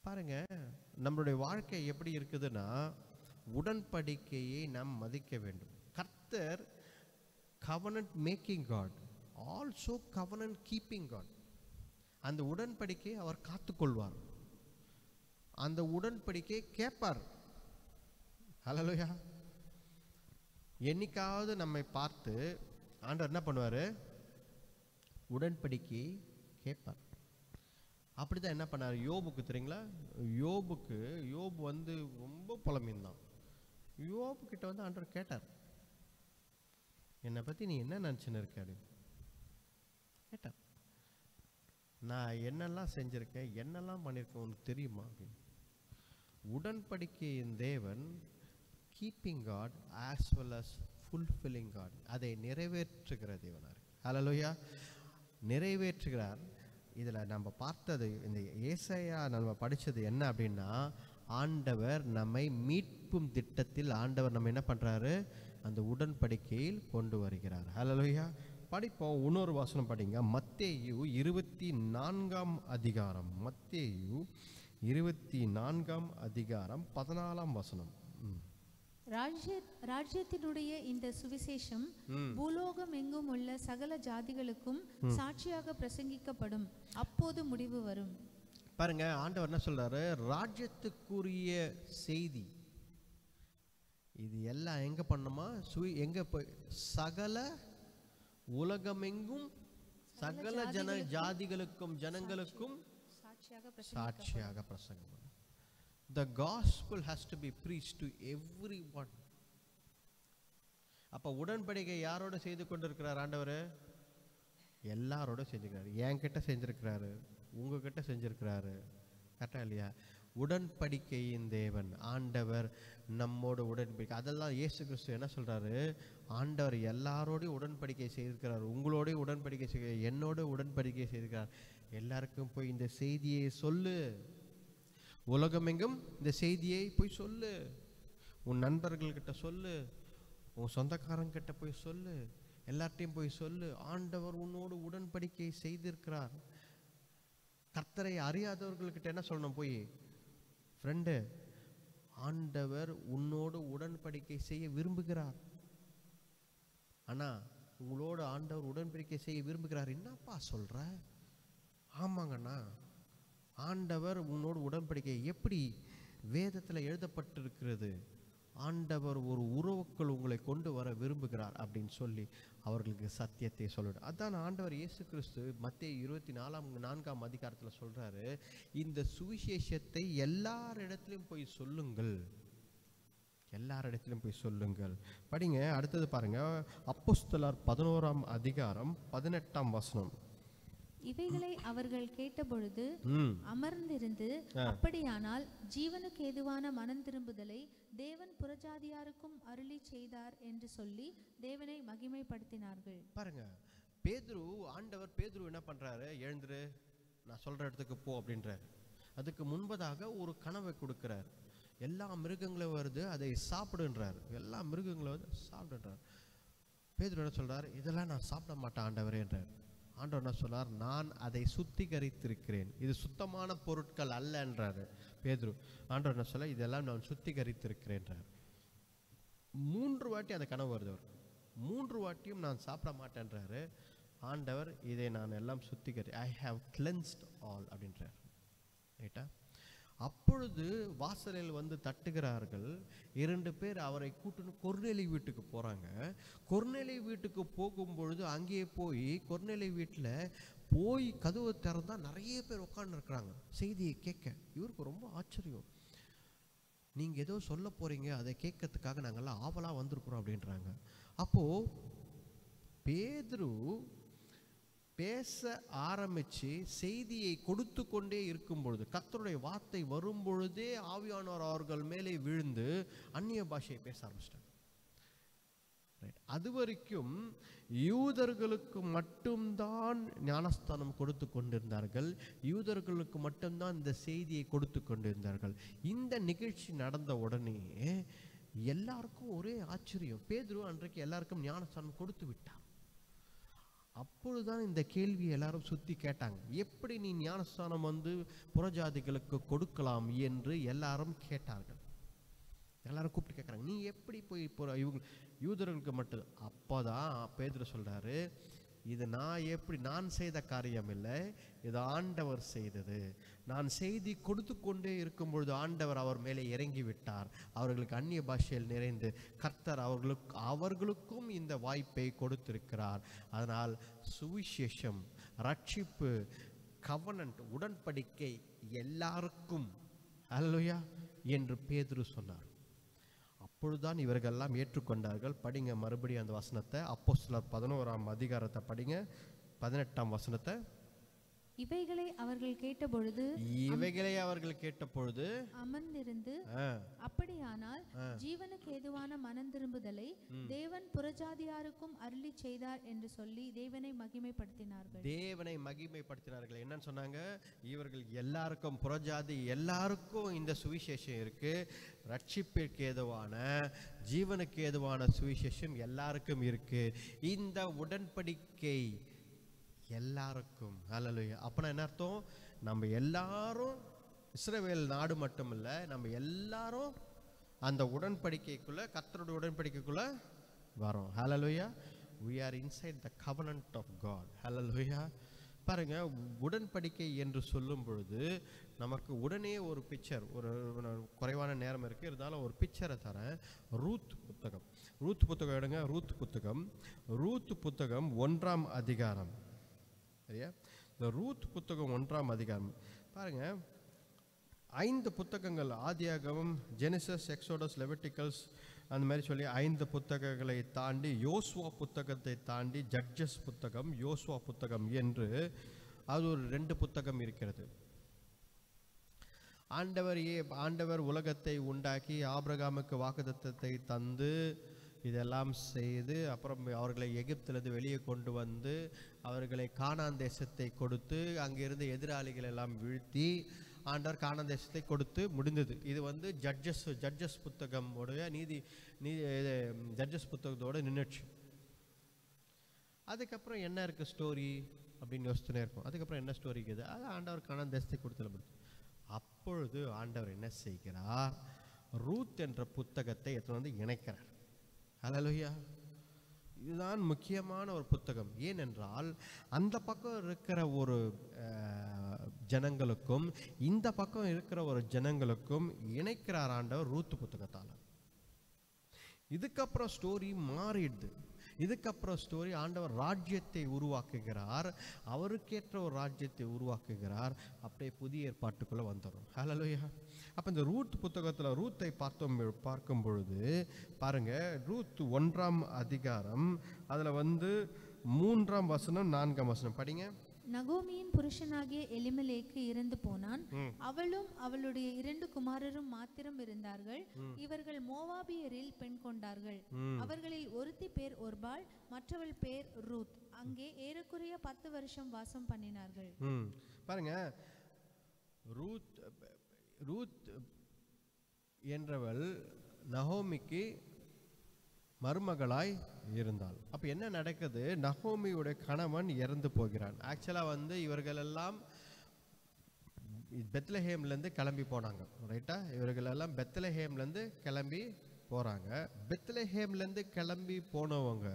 பாருங்க, நம்மளுடைய வாழ்க்கை எப்படி இருக்குதுன்னா, உடன்படிக்கையை நாம் மதிக்க வேண்டும். கர்த்தர் covenant making God, also covenant keeping God. அந்த உடன்படிக்கையை அவர் காத்துக்கொள்வார். அந்த உடன்படிக்கையை கேட்பார். ஹல்லேலூயா. என்னைக்காவது நம்மை பார்த்து ஆண்டவர் என்ன பண்ணுவார்? உடன்படிக்கையை கேட்பார். அப்படிதான் என்ன பண்ணார் யோபுக்கு தெரியுங்களா? யோபு வந்து ரொம்ப புலமீன் தான். யோபு கிட்ட வந்து ஆண்டவர் கேட்டார், என்னை பற்றி நீ என்ன நினச்சின்னு இருக்க அப்படின்னு கேட்டார். நான் என்னெல்லாம் செஞ்சுருக்கேன், என்னெல்லாம் பண்ணியிருக்கேன் உனக்கு தெரியுமா அப்படின்னு. உடன்படிக்கையின் தேவன் keeping God as well as fulfilling God, அதை நிறைவேற்றுகிற தேவனார். ஹல்லேலூயா. நிறைவேற்றுகிறார். இதில் நம்ம பார்த்தது, இந்த ஏசாயா நம்ம படித்தது என்ன அப்படின்னா, ஆண்டவர் நம்மை மீட்பும் திட்டத்தில் ஆண்டவர் நம்ம என்ன பண்ணுறாரு? அந்த உடன்படிக்கையில் கொண்டு வருகிறார். ஹல்லேலூயா. படிப்போம். இன்னொரு வசனம் படிங்க. மத்தேயு 24ஆம் அதிகாரம். மத்தேயு 24ஆம் அதிகாரம் 14ஆம் வசனம். ராஜ்யத்தினுடைய இந்த சுவிசேஷம் பூலோகம் எங்கும் உள்ள சகல ஜாதிகளுக்கும் சாட்சியாக பிரசங்கிக்கப்படும், அப்போது முடிவு வரும். பாருங்க, ஆண்டவர் என்ன சொல்றாரு? ராஜ்யத்துக்குரிய செய்தி இது எல்லாம் எங்க பண்ணுமா? எங்க போய் சகல உலகமெங்கும் சகல ஜாதிகளுக்கும் ஜனங்களுக்கும் சாட்சியாக பிரசங்கம். The gospel has to be preached to everyone. அப்ப உடன்படிக்கை யாரோட செய்து கொண்டிருக்கிறார் ஆண்டவர்? எல்லாரோட செஞ்சிருக்கிறாரு. என்கிட்ட செஞ்சிருக்கிறாரு, உங்ககிட்ட செஞ்சிருக்கிறாரு. கரெக்டா இல்லையா? உடன்படிக்கையின் தேவன் ஆண்டவர் நம்மோட உடன்படிக்கை. அதெல்லாம் இயேசு கிறிஸ்து என்ன சொல்றாரு? ஆண்டவர் எல்லாரோடையும் உடன்படிக்கை செய்திருக்கிறார். உங்களோட உடன்படிக்கை செய்ய, என்னோட உடன்படிக்கை செய்திருக்கிறார். எல்லாருக்கும் போய் இந்த செய்தியை சொல்லு. உலகமெங்கும் இந்த செய்தியை போய் சொல்லு. உன் நண்பர்கள்கிட்ட சொல்லு, உன் சொந்தக்காரங்கிட்ட போய் சொல்லு, எல்லார்ட்டையும் போய் சொல்லு. ஆண்டவர் உன்னோடு உடன்படிக்கை செய்திருக்கிறார். கர்த்தரை அறியாதவர்கள்கிட்ட என்ன சொல்லணும்? போய், ஃப்ரெண்டு, ஆண்டவர் உன்னோடு உடன்படிக்கை செய்ய விரும்புகிறார். ஆனா உங்களோட ஆண்டவர் உடன்படிக்கை செய்ய விரும்புகிறார். என்னப்பா சொல்ற? ஆமாங்கண்ணா, ஆண்டவர் உன்னோடு உடன்படிக்கை எப்படி வேதத்தில் எழுதப்பட்டிருக்கிறது. ஆண்டவர் ஒரு உறவுக்குள் உங்களை கொண்டு வர விரும்புகிறார் அப்படின்னு சொல்லி அவர்களுக்கு சத்தியத்தை சொல்லிடு. அதான் ஆண்டவர் இயேசு கிறிஸ்து மத்தேயு 24ஆம் அதிகாரத்தில் சொல்றாரு, இந்த சுவிசேஷத்தை எல்லாரிடத்திலும் போய் சொல்லுங்கள், எல்லாரிடத்திலும் போய் சொல்லுங்கள். படிங்க, அடுத்தது பாருங்க. அப்போஸ்தலர் 11ஆம் அதிகாரம் 18ஆம் வசனம். இவைகளை அவர்கள் கேட்டபொழுது அமர்ந்திருந்து, அப்படியானால் ஜீவனுக்கு ஏதுவான மனம் திரும்புதலை தேவன் புறஜாதியாருக்கும் அருளி செய்தார் என்று சொல்லி தேவனை மகிமைப்படுத்தினார்கள். பாருங்க, ஆண்டவர் பேதுரு என்ன பண்றாரு? எழுந்துரு, நான் சொல்ற இடத்துக்கு போ அப்படின்றார். அதுக்கு முன்பதாக ஒரு கனவை கொடுக்கிறார். எல்லா மிருகங்களும் வருது, அதை சாப்பிடுன்றார். எல்லா மிருகங்களும் வந்து சாப்பிடுன்றார். பேதுரு என்ன சொல்றாரு? இதெல்லாம் நான் சாப்பிட மாட்டேன் ஆண்டவரே என்றார். ஆண்டவர் என்ன சொன்னார்? நான் அதை சுத்திகரித்திருக்கிறேன், இது சுத்தமான பொருட்கள் அல்ல என்றாரு பேதுரு. ஆண்டவர் என்ன சொல்ல? இதெல்லாம் நான் சுத்திகரித்திருக்கிறேன். 3 வாட்டி அந்த கனவு வருது. அவர் 3 வாட்டியும் நான் சாப்பிட மாட்டேன்றாரு. ஆண்டவர், இதை நான் எல்லாம் ஐ ஹாவ் கிளென்ஸ்ட் ஆல் அப்படின்றார். ரைட்டா? அப்பொழுது வாசலில் வந்து தட்டுகிறார்கள். 2 பேர் அவரை கூட்டுன்னு கொர்நேலி வீட்டுக்கு போறாங்க. கொர்நேலி வீட்டுக்கு போகும்பொழுது அங்கே போய் கொர்நேலி வீட்டில் போய் கதவு திறந்தா நிறைய பேர் உட்கார்ந்து இருக்கிறாங்க செய்தியை கேட்க. இவருக்கு ரொம்ப ஆச்சரியம். நீங்க ஏதோ சொல்ல போறீங்க, அதை கேட்கறதுக்காக நாங்கெல்லாம் ஆவலா வந்திருக்கிறோம் அப்படின்றாங்க. அப்போ பேதுரு பேச ஆரம்பிச்சு செய்தியை கொடுத்து கொண்டே இருக்கும் பொழுது, கர்த்தருடைய வார்த்தை வரும் பொழுதே ஆவியானவர் அவர்கள் மேலே விழுந்து அந்நிய பாஷையை பேச ஆரம்பிச்சிட்டாங்க. அது வரைக்கும் யூதர்களுக்கு மட்டும்தான் ஞானஸ்தானம் கொடுத்து கொண்டிருந்தார்கள், யூதர்களுக்கு மட்டும்தான் இந்த செய்தியை கொடுத்து கொண்டிருந்தார்கள். இந்த நிகழ்ச்சி நடந்த உடனே எல்லாருக்கும் ஒரே ஆச்சரியம். பேதுரு அன்றைக்கு எல்லாருக்கும் ஞானஸ்தானம் கொடுத்து விட்டார். அப்பொழுதுதான் இந்த கேள்வியை எல்லாரும் சுத்தி கேட்டாங்க. எப்படி நீ ஞானஸ்தானம் வந்து புறஜாதிகளுக்கு கொடுக்கலாம் என்று எல்லாரும் கேட்டார்கள். எல்லாரும் கூப்பிட்டு கேட்குறாங்க, நீ எப்படி போய் இவங்க யூதர்களுக்கு மட்டும்? அப்போதான் பேதுரு சொல்றாரு, இது நான் செய்த காரியம் இல்லை, இது ஆண்டவர் செய்தது. நான் செய்தி கொடுத்து கொண்டே இருக்கும் பொழுது ஆண்டவர் அவர் மேலே இறங்கி விட்டார். அவர்களுக்கு அந்நிய பாஷையில் நிறைந்து கர்த்தர் அவர்களுக்கும் இந்த வாய்ப்பை கொடுத்திருக்கிறார். அதனால் சுவிசேஷம், ரட்சிப்பு, கவனன்ட், உடன்படிக்கை எல்லாருக்கும் அல்லேலூயா என்று பேதுரு சொன்னார். அப்பொழுதுதான் இவர்களெல்லாம் ஏற்றுக்கொண்டார்கள். படிங்க மறுபடியும் அந்த வசனத்தை. அப்போஸ்தலர் 11ஆம் அதிகாரத்தை படிங்க, 18ஆம் வசனத்தை. இவைகளை அவர்கள் கேட்டபொழுது அமர்ந்திருந்து, அப்படியானால் ஜீவனுக்கு ஏதுவான மனம் திரும்புதலை தேவன் புறஜாதியாருக்கும் அருளி செய்தார் என்று சொல்லி தேவனை மகிமைப்படுத்தினார்கள். என்னன்னு சொன்னாங்க? இவர்கள் எல்லாருக்கும், புறஜாதி எல்லாருக்கும் இந்த சுவிசேஷம் இருக்கு, ரட்சிப்பிற்கு ஏதுவான, ஜீவனுக்கு ஏதுவான சுவிசேஷம் எல்லாருக்கும் இருக்கு. இந்த உடன்படிக்கை எல்லாருக்கும். ஹல்லேலூயா. அப்பனா என்ன அர்த்தம்? நம்ம எல்லாரும் இஸ்ரவேல் நாடு மட்டும் இல்லை, நம்ம எல்லாரும் அந்த உடன்படிக்கைக்குள்ள, கர்த்தருடைய உடன்படிக்கைக்குள்ள வரோம். ஹல்லேலூயா. we are inside the covenant of God. ஹல்லேலூயா. பாருங்க, உடன்படிக்கை என்று சொல்லும் பொழுது நமக்கு உடனே ஒரு பிக்சர், ஒரு குறைவான நேரம் இருக்கு, இருந்தாலும் ஒரு பிக்சரை தரேன். ரூத் புத்தகம் எடுங்க. ரூத் புத்தகம் 1ஆம் அதிகாரம். சரியா? இந்த ரூத் புத்தகம் 1ஆம் அதிகாரம் பாருங்க. 5 புத்தகங்கள், ஆதியாகமம், ஜெனிசஸ், எக்ஸோடஸ், லெவிட்டிக்கல்ஸ், அந்த மாதிரி சொல்லி 5 புத்தகங்களை தாண்டி யோசுவா புத்தகத்தை தாண்டி ஜட்ஜஸ் புத்தகம், யோசுவா புத்தகம் என்று அது ஒரு 2 புத்தகம் இருக்கிறது. ஆண்டவர் உலகத்தை உண்டாக்கி ஆபிரகாமுக்கு வாக்குத்தத்தத்தை தந்து இதெல்லாம் செய்து, அப்புறம் அவர்களை எகிப்திலிருந்து வெளியே கொண்டு வந்து அவர்களை கானான் தேசத்தை கொடுத்து, அங்கிருந்து எதிராளிகள் எல்லாம் வீழ்த்தி ஆண்டவர் கானான் தேசத்தை கொடுத்து முடிந்தது. இது வந்து ஜட்ஜஸ் புத்தகம் உடைய ஜட்ஜஸ் புத்தகத்தோடு நின்றுச்சு. அதுக்கப்புறம் என்ன இருக்கு ஸ்டோரி அப்படின்னு யோசிச்சுனே இருக்கும். அதுக்கப்புறம் என்ன ஸ்டோரி இருக்குது? அது ஆண்டவர் கானான் தேசத்தை கொடுத்து. அப்பொழுது ஆண்டவர் என்ன செய்கிறார்? ரூத் என்ற புத்தகத்தை எடுத்து வந்து இணைக்கிறார். ஹல்லேலூயா. இதுதான் முக்கியமான ஒரு புத்தகம். ஏனென்றால் அந்த பக்கம் இருக்கிற ஒரு ஜனங்களுக்கும் இந்த பக்கம் இருக்கிற ஒரு ஜனங்களுக்கும் இணைக்கிறார் ஆண்டவர் ரூத் புத்தகத்தால். இதுக்கப்புறம் ஸ்டோரி மாறிடுது. இதுக்கப்புறம் ஸ்டோரி ஆண்டவர் ராஜ்யத்தை உருவாக்குகிறார், அவருக்கேற்ற ஒரு ராஜ்யத்தை உருவாக்குகிறார். அப்படியே புதிய ஏற்பாட்டுக்குள்ளே வந்துடும். ஹல்லேலூயா. அப்போ இந்த ரூத் புத்தகத்தில் ரூத்தை பார்க்கும் பொழுது பாருங்க, ரூத் 1ஆம் அதிகாரம், அதில் வந்து 3ஆம் வசனம் 4ஆம் வசனம் படிங்க. நகோமியின் புருஷனாகிய எலிமெலேக்கு இறந்து போனான். அவளும் அவளுடைய 2 குமாரரும் மாத்திரம் இருந்தார்கள். இவர்கள் மோவாபியரில் பெண் கொண்டார்கள். அவர்களில் ஒருத்தி பேர் ஒர்பாள், மற்றவள் பேர் ரூத். அங்கே ஏறக்குறைய 10 வருஷம் வாசம் பண்ணினார்கள். பாருங்க, ரூத் என்றவள் நகோமிக்கு மருமகளாய் இருந்தாள். அப்போ என்ன நடக்குது? நகோமியுடைய கணவன் இறந்து போகிறான். ஆக்சுவலாக வந்து இவர்கள் எல்லாம் பெத்லஹேம்லேருந்து கிளம்பி போனாங்க. ரைட்டா? இவர்கள் எல்லாம் பெத்லஹேம்லேருந்து கிளம்பி போகிறாங்க. பெத்லஹேம்லேருந்து கிளம்பி போனவங்க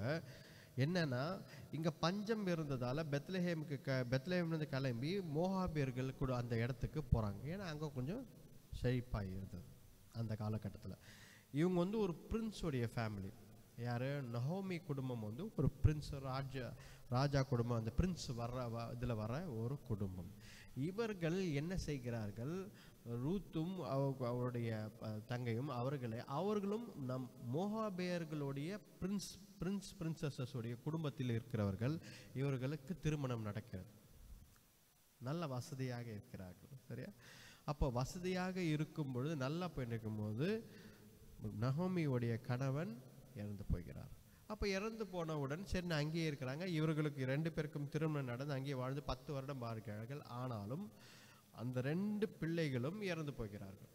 என்னன்னா, இங்கே பஞ்சம் இருந்ததால் பெத்லஹேம்லேருந்து கிளம்பி மோவாபியர்கள் கூட அந்த இடத்துக்கு போகிறாங்க. ஏன்னா அங்கே கொஞ்சம் செழிப்பாக இருந்தது அந்த காலகட்டத்தில். இவங்க வந்து ஒரு பிரின்ஸோடைய ஃபேமிலி. யார்? நகோமி குடும்பம் வந்து ஒரு பிரின்ஸ், ராஜா குடும்பம். அந்த பிரின்ஸ் இதில் வர ஒரு குடும்பம். இவர்கள் என்ன செய்கிறார்கள்? ரூத்தும் அவருடைய தங்கையும் அவர்களும் நம் மோவாபியர்களுடைய பிரின்சஸஸ் உடைய குடும்பத்தில் இருக்கிறவர்கள். இவர்களுக்கு திருமணம் நடக்கிறது. நல்ல வசதியாக இருக்கிறார்கள். சரியா? அப்போ வசதியாக இருக்கும் பொழுது, நல்லா போயிட்டு இருக்கும்போது நகோமியுடைய கணவன் இறந்து போகிறார். அப்போ இறந்து போனவுடன் சரி அங்கேயே இருக்கிறாங்க. இவர்களுக்கு 2 பேருக்கும் திருமணம் நடந்து அங்கேயே வாழ்ந்து 10 வருடம் வாழ்கிறார்கள். ஆனாலும் அந்த 2 பிள்ளைகளும் இறந்து போகிறார்கள்.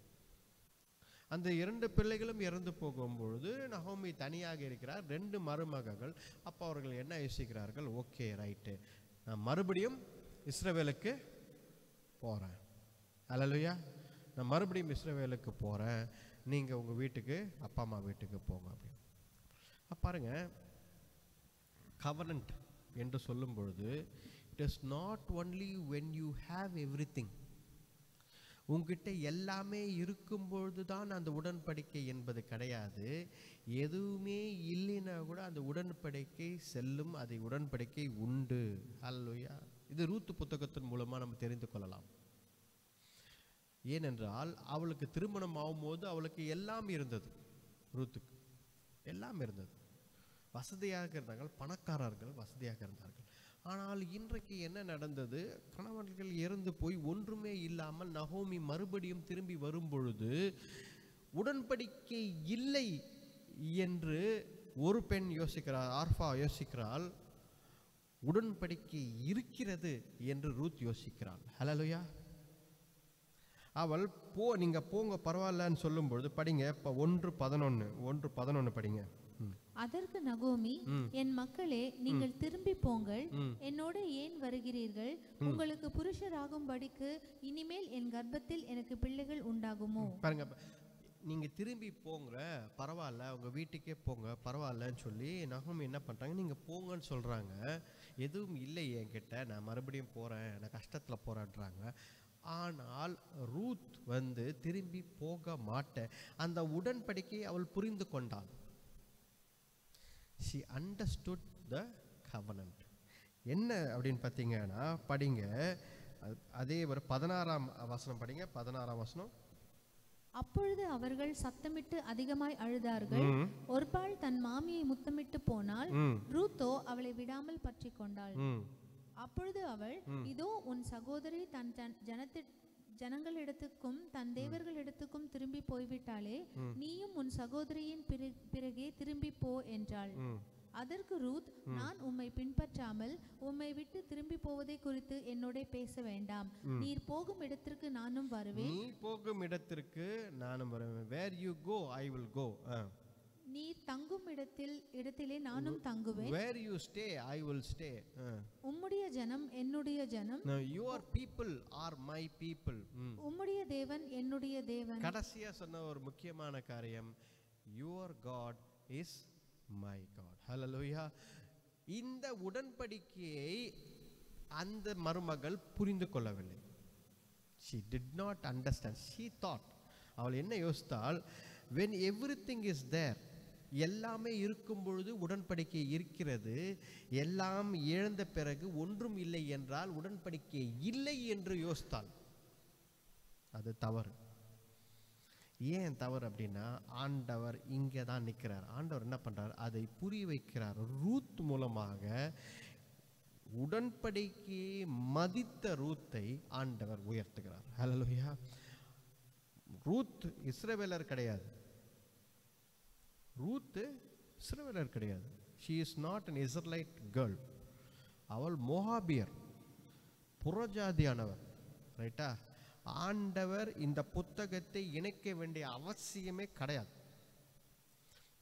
அந்த 2 பிள்ளைகளும் இறந்து போகும்பொழுது நகோமி தனியாக இருக்கிறார், 2 மருமகங்கள். அப்போ அவர்கள் என்ன யோசிக்கிறார்கள்? ஓகே, ரைட்டு, நான் மறுபடியும் இஸ்ரவேலுக்கு போகிறேன். ஹல்லேலூயா. நான் மறுபடியும் இஸ்ரவேலுக்கு போகிறேன், நீங்கள் உங்கள் வீட்டுக்கு, அப்பா அம்மா வீட்டுக்கு போங்க அப்படின்னு. பாருங்க, கவனன்ட் என்று சொல்லும் பொழுது it is not only when you have everything. உங்ககிட்ட எல்லாமே இருக்கும்பொழுது தான் அந்த உடன்படிக்கை என்பது கிடையாது. எதுவுமே இல்லைன்னா கூட அந்த உடன்படிக்கை செல்லும், அதை உடன்படிக்கை உண்டு. ஹல்லேலூயா. இது ரூத் புத்தகத்தின் மூலமாக நம்ம தெரிந்து கொள்ளலாம். ஏனென்றால் அவளுக்கு திருமணம் ஆகும்போது அவளுக்கு எல்லாம் இருந்தது. ரூத்துக்கு எல்லாம் இருந்தது. வசதியாக இருந்தார்கள், பணக்காரர்கள் வசதியாக இருந்தார்கள். ஆனால் இன்றைக்கு என்ன நடந்தது? கணவர்கள் இறந்து போய் ஒன்றுமே இல்லாமல் நகோமி மறுபடியும் திரும்பி வரும் பொழுது உடன்படிக்கை இல்லை என்று ஒரு பெண் யோசிக்கிறார், ஆர்ஃபா யோசிக்கிறாள். உடன்படிக்கை இருக்கிறது என்று ரூத் யோசிக்கிறாள். ஹல்லேலூயா. அவள் நீங்க போங்க பரவாயில்லன்னு சொல்லும் பொழுது படிங்க. இப்ப 1:11 படிங்க. அதற்கு நகோமி, என் மக்களே, நீங்கள் திரும்பி போங்கள், என்னோட ஏன் வருகிறீர்கள்? உங்களுக்கு புருஷராகும்படிக்கு இனிமேல் என் கர்ப்பத்தில் எனக்கு பிள்ளைகள் உண்டாகுமோ? பாருங்க, நீங்க திரும்பி போங்க பரவாயில்ல, உங்க வீட்டுக்கே போங்க பரவாயில்லன்னு சொல்லி நகோமி என்ன பண்றாங்க, நீங்க போங்கன்னு சொல்றாங்க. எதுவும் இல்லை என்கிட்ட, நான் மறுபடியும் போறேன், நான் கஷ்டத்துல போறேன்றாங்க. ஆனால் ரூத் திரும்பி போக மாட்டேன். அந்த உடன்படிக்கையை அவள் புரிந்து கொண்டாள். she understood the covenant. என்ன அப்படின்னு பார்த்தீங்கன்னா படிங்க, அதே ஒரு 16ஆம் வசனம் படிங்க. 16ஆம் வசனம். அப்பொழுது அவர்கள் சத்தமிட்டு அதிகமாய் அழுதார்கள். ஒருபாள் தன் மாமியை முத்தமிட்டு போனாள், ரூத்தோ அவளை விடாமல் பற்றி கொண்டாள். அப்பொழுது அவள், இதோ உன் சகோதரி தன் ஜனங்களிடத்துக்கும் தன் தேவர்களிடத்துக்கும் திரும்பி போய்விட்டாளே, நீயும் உன் சகோதரியின் பிறகே திரும்பி போ என்றாள். அதற்கு ரூத், நான் உம்மை பின்பற்றாமல் உம்மை விட்டு திரும்பி போவதை குறித்து என்னோட பேச வேண்டாம். நீர் போகும் இடத்திற்கு நானும் வருவேன். நீ போகும் இடத்திற்கு நானும் வருவேன். where you go I will go. நீர் தங்கும் இடத்திலே நானும் தங்குவேன். where you stay I will stay. உம்முடைய ஜனம் என்னுடைய ஜனம். no, your people are my people. உம்முடைய தேவன் என்னுடைய தேவன். கடைசியா சொன்ன ஒரு முக்கியமான காரியம், your God is my God. ஹல்லேலூயா. இந்த உடன்படிக்கையை அந்த மருமகள் புரிந்து கொள்ளவில்லை. she did not understand. she thought, அவள் என்ன யோசித்தாள், when everything is there, எல்லாமே இருக்கும் பொழுது உடன்படிக்கை இருக்கிறது, எல்லாம் இழந்த பிறகு ஒன்றும் இல்லை என்றால் உடன்படிக்கை இல்லை என்று யோசித்தாள். அது தவறு. ஏன் தவறு அப்படின்னா, ஆண்டவர் இங்கே தான் நிற்கிறார். ஆண்டவர் என்ன பண்றார், அதை புரிய வைக்கிறார். ரூத் மூலமாக உடன்படிக்கையை மதித்த ரூத்தை ஆண்டவர் உயர்த்துகிறார். ஹல்லேலூயா. ரூத் இஸ்ரவேலர் கிடையாது. ரூத் இஸ்ரவேலர் கிடையாது. she is not an Israelite girl. அவள் மோகாபியர், புறஜாதியானவர். ரைட்டா? ஆண்டவர் இந்த புத்தகத்தை இணைக்க வேண்டிய அவசியமே கிடையாது.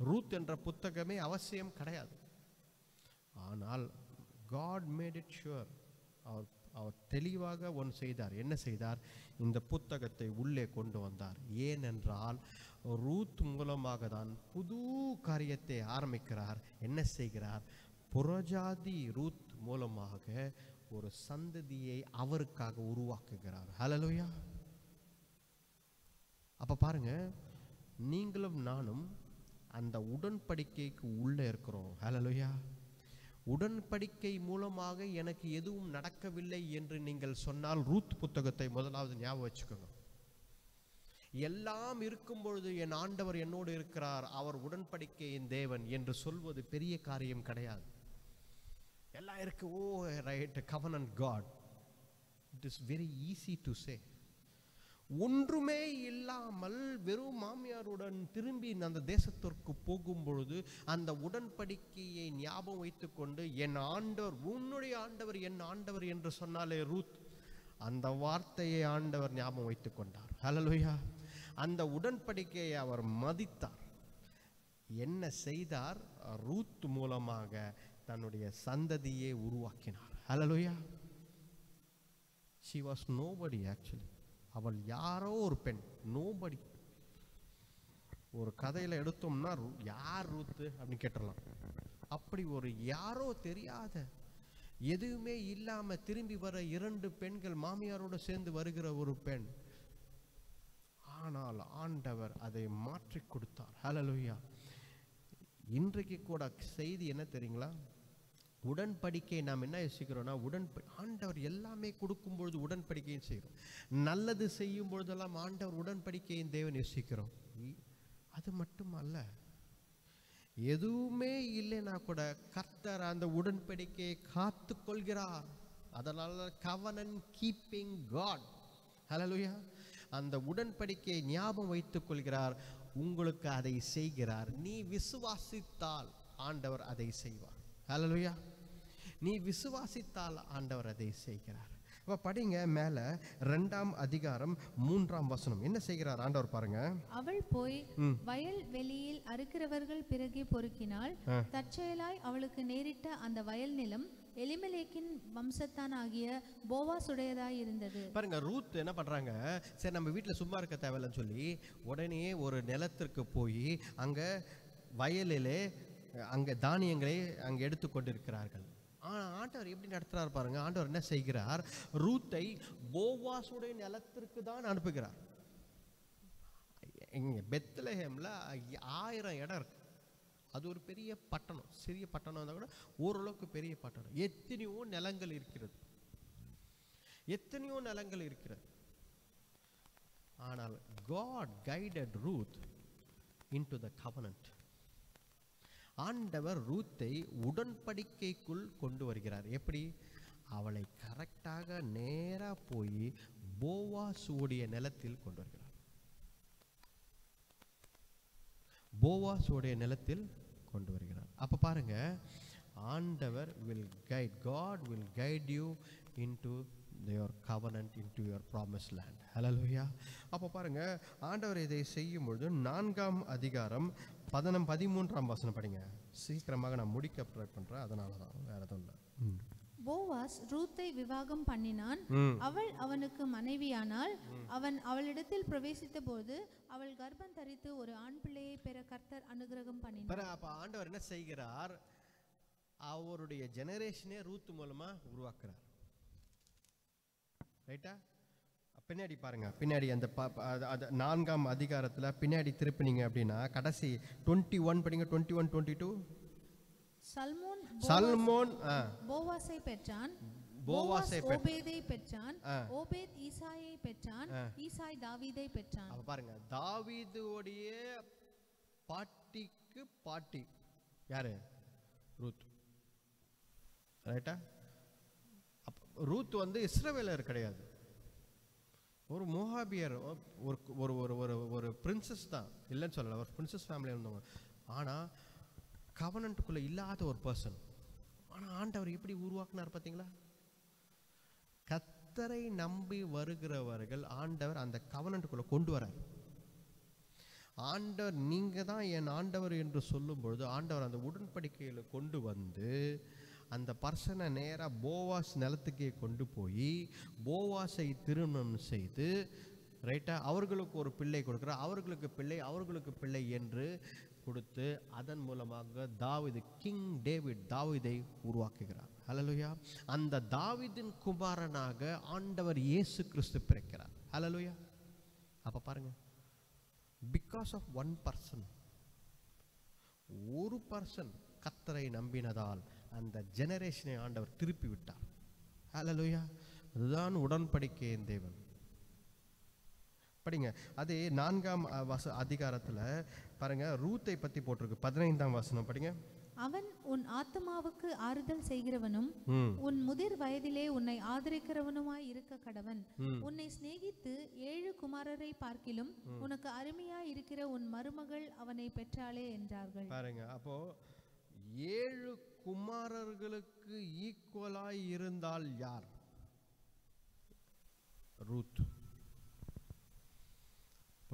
ரூத் என்ற புத்தகமே அவசியம் கிடையாது. ஆனால் God made it sure. அவர் தெளிவாக ஒன்று செய்தார். என்ன செய்தார்? இந்த புத்தகத்தை உள்ளே கொண்டு வந்தார். ஏனென்றால் ரூத் மூலமாக தான் புது காரியத்தை ஆரம்பிக்கிறார். என்ன செய்கிறார்? புறஜாதி ரூத் மூலமாக ஒரு சந்ததியை அவருக்காக உருவாக்குகிறார். ஹல்லேலூயா. அப்ப பாருங்க, நீங்களும் நானும் அந்த உடன்படிக்கைக்கு உள்ளே இருக்கிறோம். ஹல்லேலூயா. உடன்படிக்கை மூலமாக எனக்கு எதுவும் நடக்கவில்லை என்று நீங்கள் சொன்னால், ரூத் புத்தகத்தை முதலாவது ஞாபகம் வச்சுக்கோங்க. எல்லாம் இருக்கும் பொழுது என் ஆண்டவர் என்னோடு இருக்கிறார், அவர் உடன்படிக்கையின் தேவன் என்று சொல்வது பெரிய காரியம் கிடையாது. எல்லாம் இருக்கு, ஓ right, covenant God. It is very easy to say. ஒன்றுமே இல்லாமல் வெறும் மாமியாருடன் திரும்பி அந்த தேசத்திற்கு போகும் பொழுது அந்த உடன்படிக்கையை ஞாபகம் வைத்துக்கொண்டு, என் ஆண்டவர், உன்னுடைய ஆண்டவர் என் ஆண்டவர் என்று சொன்னாலே ரூத், அந்த வார்த்தையை ஆண்டவர் ஞாபகம் வைத்துக் கொண்டார். ஹல்லேலூயா. அந்த உடன்படிக்கையை அவர் மதித்தார். என்ன செய்தார்? ரூத் மூலமாக தன்னுடைய சந்ததியை உருவாக்கினார். ஹல்லேலூயா. she was nobody actually. அவள் யாரோ ஒரு பெண், நோபடி. ஒரு கதையில எடுத்தோம்னா யார் ரூத்து அப்படின்னு கேட்டுடலாம். அப்படி ஒரு யாரோ தெரியாத, எதுவுமே இல்லாம திரும்பி வர 2 பெண்கள், மாமியாரோடு சேர்ந்து வருகிற ஒரு பெண். ஆனால் ஆண்டவர் அதை மாற்றி கொடுத்தார். ஹல்லேலூயா. இன்றைக்கு கூட செய்தி என்ன தெரியுங்களா? உடன்படிக்கை நாம் என்ன யோசிக்கிறோம்னா, ஆண்டவர் எல்லாமே கொடுக்கும் பொழுது உடன்படிக்கையும் செய்கிறோம். நல்லது செய்யும் பொழுதெல்லாம் ஆண்டவர் உடன்படிக்கையின் தேவன் யோசிக்கிறோம். அது மட்டும் அல்ல, எதுவுமே இல்லைன்னா கூட கர்த்தர் அந்த உடன்படிக்கையை காத்து கொள்கிறார். அதனால கவனன்ட் கீப்பிங் காட். ஹல்லேலூயா. அந்த உடன்படிக்கையை ஞாபகம் வைத்துக் கொள்கிறார், உங்களுக்கு அதை செய்கிறார். நீ விசுவாசித்தால் ஆண்டவர் அதை செய்வார். ஹல்லேலூயா. நீ விசுவாசித்தால் ஆண்டவர் அதை செய்கிறார். அப்ப படிங்க மேல 2ஆம் அதிகாரம் 3ஆம் வசனம். என்ன செய்கிறார் ஆண்டவர் பாருங்க. அவள் போய் வயல் வெளியில் அறுக்கிறவர்கள் பிறகே பொறுக்கினாள். தற்செயலாய் அவளுக்கு நேரிட்ட அந்த வயல் நிலம் எலிமெலேக்கின் வம்சத்தான் ஆகிய போவாசுடையதாய் இருந்தது. பாருங்க, ரூத் என்ன பண்றாங்க, சரி நம்ம வீட்டுல சும்மா இருக்க தேவையில்லைன்னு சொல்லி உடனே ஒரு நிலத்திற்கு போய் அங்க வயலிலே அங்க தானியங்களை அங்க எடுத்துக்கொண்டிருக்கிறார்கள். ஆண்டவர் எப்படி நடத்துறார் பாருங்க. ஆண்டவர் என்ன செய்கிறார், ரூத்தை போவாசுடைய நிலத்திற்கு தான் அனுப்புகிறார். இங்க பெத்லஹேம்ல 1000 இடம் இருக்கு. அது ஒரு பெரிய பட்டணம், சிறிய பட்டணம் இருந்தால் கூட ஓரளவுக்கு பெரிய பட்டணம். எத்தனையோ நிலங்கள் இருக்கிறது, எத்தனையோ நிலங்கள் இருக்கிறது. ஆனால் God guided Ruth into the covenant. ஆண்டவர் ரூத்தை உடன்படிக்கைக்குள் கொண்டு வருகிறார். எப்படி? அவளை கரெக்டாக நேரா போய் போவாசுடைய நிலத்தில் கொண்டு வருகிறார். போவாசுடைய நிலத்தில் கொண்டு வருகிறார். அப்ப பாருங்க, ஆண்டவர் will guide, God will guide you into your covenant, into your promised land. Hallelujah. அப்ப பாருங்க, ஆண்டவர் இதை செய்யும் பொழுது 4ஆம் அதிகாரம் 13ஆம் வசனம் படிங்க. சீக்கிரமாக நான் முடிக்க ட்ரை பண்றேன், அதனால தான், வேற எதுவும் இல்லை. போவாஸ் ரூத்தை விவாகம் பண்ணினான். அவள் அவனுக்கு மனைவியானால். அவன் அவளிடத்தில் பிரவேசித்த போது அவள் கர்ப்பம் தரித்து ஒரு ஆண் பிள்ளையை பெற கர்த்தர் அனுகிரகம் பண்ணினார். அப்ப ஆண்டவர் என்ன செய்கிறார், அவருடைய ஜெனரேஷனே ரூத் மூலமா உருவாக்குறார். ரைட்டா? பின்னாடி பாருங்க, பின்னாடி அந்த 4ஆம் அதிகாரத்துல பின்னாடி திருப்பினீங்க அப்படின்னா கடைசி 21 படிங்க. 21, 22. சல்மோன் போவாசை பெற்றான். போவாசை ஓபேதை பெற்றான். ஓபேத் ஈசாயை பெற்றான். ஈசாய் தாவீதை பெற்றான். அப்ப பாருங்க, தாவீதுடைய பாட்டிக்கு பாட்டி யாரு? ரூத். ரைட்டா? ரூத் வந்து இஸ்ரவேலர் கிடையாது, ஒரு மோகாபியர், ஒரு ஒரு ஒரு ஒரு பிரின்சஸ் தான், இல்லைன்னு சொல்லல, ஒரு பிரின்சஸ் ஃபேமிலியில் இருந்தவங்க. ஆனால் கவனன்ட்டுக்குள்ளே இல்லாத ஒரு பர்சன். ஆனால் ஆண்டவர் எப்படி உருவாக்குனார் பார்த்தீங்களா? கர்த்தரை நம்பி வருகிறவர்கள் ஆண்டவர் அந்த கவனன்ட்டுக்குள்ளே கொண்டு வரார். ஆண்டவர் நீங்கள் தான் என் ஆண்டவர் என்று சொல்லும் பொழுது ஆண்டவர் அந்த உடன்படிக்கையில் கொண்டு வந்து அந்த பர்சனை நேராக போவாஸ் நிலத்துக்கே கொண்டு போய் போவாஸை திருமணம் செய்து, ரைட்டா, அவர்களுக்கு ஒரு பிள்ளை கொடுக்குறார். அவர்களுக்கு பிள்ளை என்று கொடுத்து அதன் மூலமாக தாவீது, கிங் டேவிட் தாவீதை உருவாக்குகிறார். ஹல்லேலூயா. அந்த தாவீதின் குமாரனாக ஆண்டவர் இயேசு கிறிஸ்து பிறக்கிறார். ஹல்லேலூயா. அப்ப பாருங்க, பிகாஸ் ஆஃப் ஒன் பர்சன், ஒரு பர்சன் கர்த்தரை நம்பினதால் அந்த ஜெனரேஷனை ஆண்டவர் திருப்பி விட்டார். ஹல்லேலூயா. அதுதான் உடன்படிக்கையின் தேவன். படிங்க, அதே 4ஆம் அதிகாரத்துல பாருங்க, ரூத்தை பத்தி போட்டிருக்கு. 15ஆம் வசனம் படிங்க. அவன் உன் ஆத்துமாவுக்கு ஆறுதல் செய்கிறவனும் உன் முதிர் வயதிலே உன்னை ஆதரிக்கிறவனுமாய் இருக்க கடவன். உன்னை சிநேகித்து 7 குமாரரை பார்க்கிலும் உனக்கு அருமையாய் இருக்கிற உன் மருமகள் அவனை பெற்றாளே என்றார்கள். பாருங்க, அப்போ 7 குமாரர்களுக்கு ஈக்குவலாய் இருந்தால் யார்? ரூத்.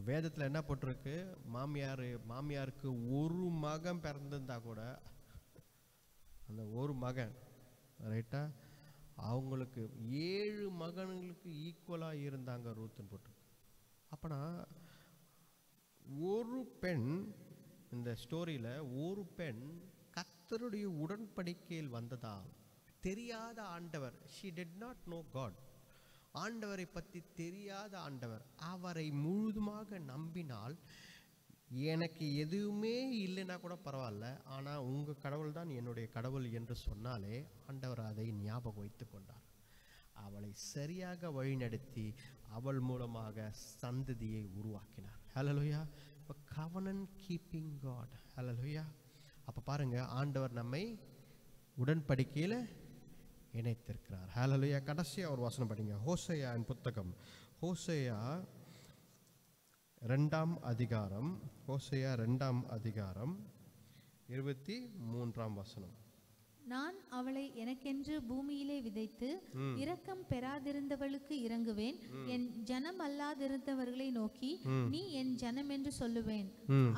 வேதத்தில் என்ன போட்டிருக்கு, மாமியாருக்கு ஒரு மகன் பிறந்திருந்தா கூட அந்த ஒரு மகன், ரைட்டா, அவங்களுக்கு 7 மகன்களுக்கு ஈக்குவலாக இருந்தாங்க ரூத்துன்னு போட்டிருக்கு. அப்பனா ஒரு பெண், இந்த ஸ்டோரியில் ஒரு பெண் கர்த்தருடைய உடன்படிக்கையில் வந்ததால் தெரியாத ஆண்டவர், she did not know God, ஆண்டவரை பற்றி தெரியாத ஆண்டவர், அவரை முழுதுமாக நம்பினால், எனக்கு எதுவுமே இல்லைன்னா கூட பரவாயில்ல, ஆனால் உங்கள் கடவுள் தான் என்னுடைய கடவுள் என்று சொன்னாலே ஆண்டவர் அதை ஞாபகம் வைத்து கொண்டார். அவளை சரியாக வழிநடத்தி அவள் மூலமாக சந்ததியை உருவாக்கினார். ஹல்லேலூயா. இப்போ கவனன்ட் கீப்பிங் காட். ஹல்லேலூயா. அப்போ பாருங்க, ஆண்டவர் நம்மை உடன்படிக்கையில் இணைத்திருக்கிறார். ஹல்லேலூயா. கடைசியாக ஒரு வசனம் படிங்க, ஹோசேயாவின் புத்தகம், ஹோசேயா 2ஆம் அதிகாரம், ஹோசேயா 2ஆம் அதிகாரம் 23ஆம் வசனம். நான் அவளை எனக்கென்று பூமியிலே விதைத்து இரக்கம் பெறாதிருந்தவளுக்கு இறங்குவேன், என் ஜனம் அல்லாதிருந்தவர்களை நோக்கி நீ என் ஜனம் என்று சொல்லுவேன்,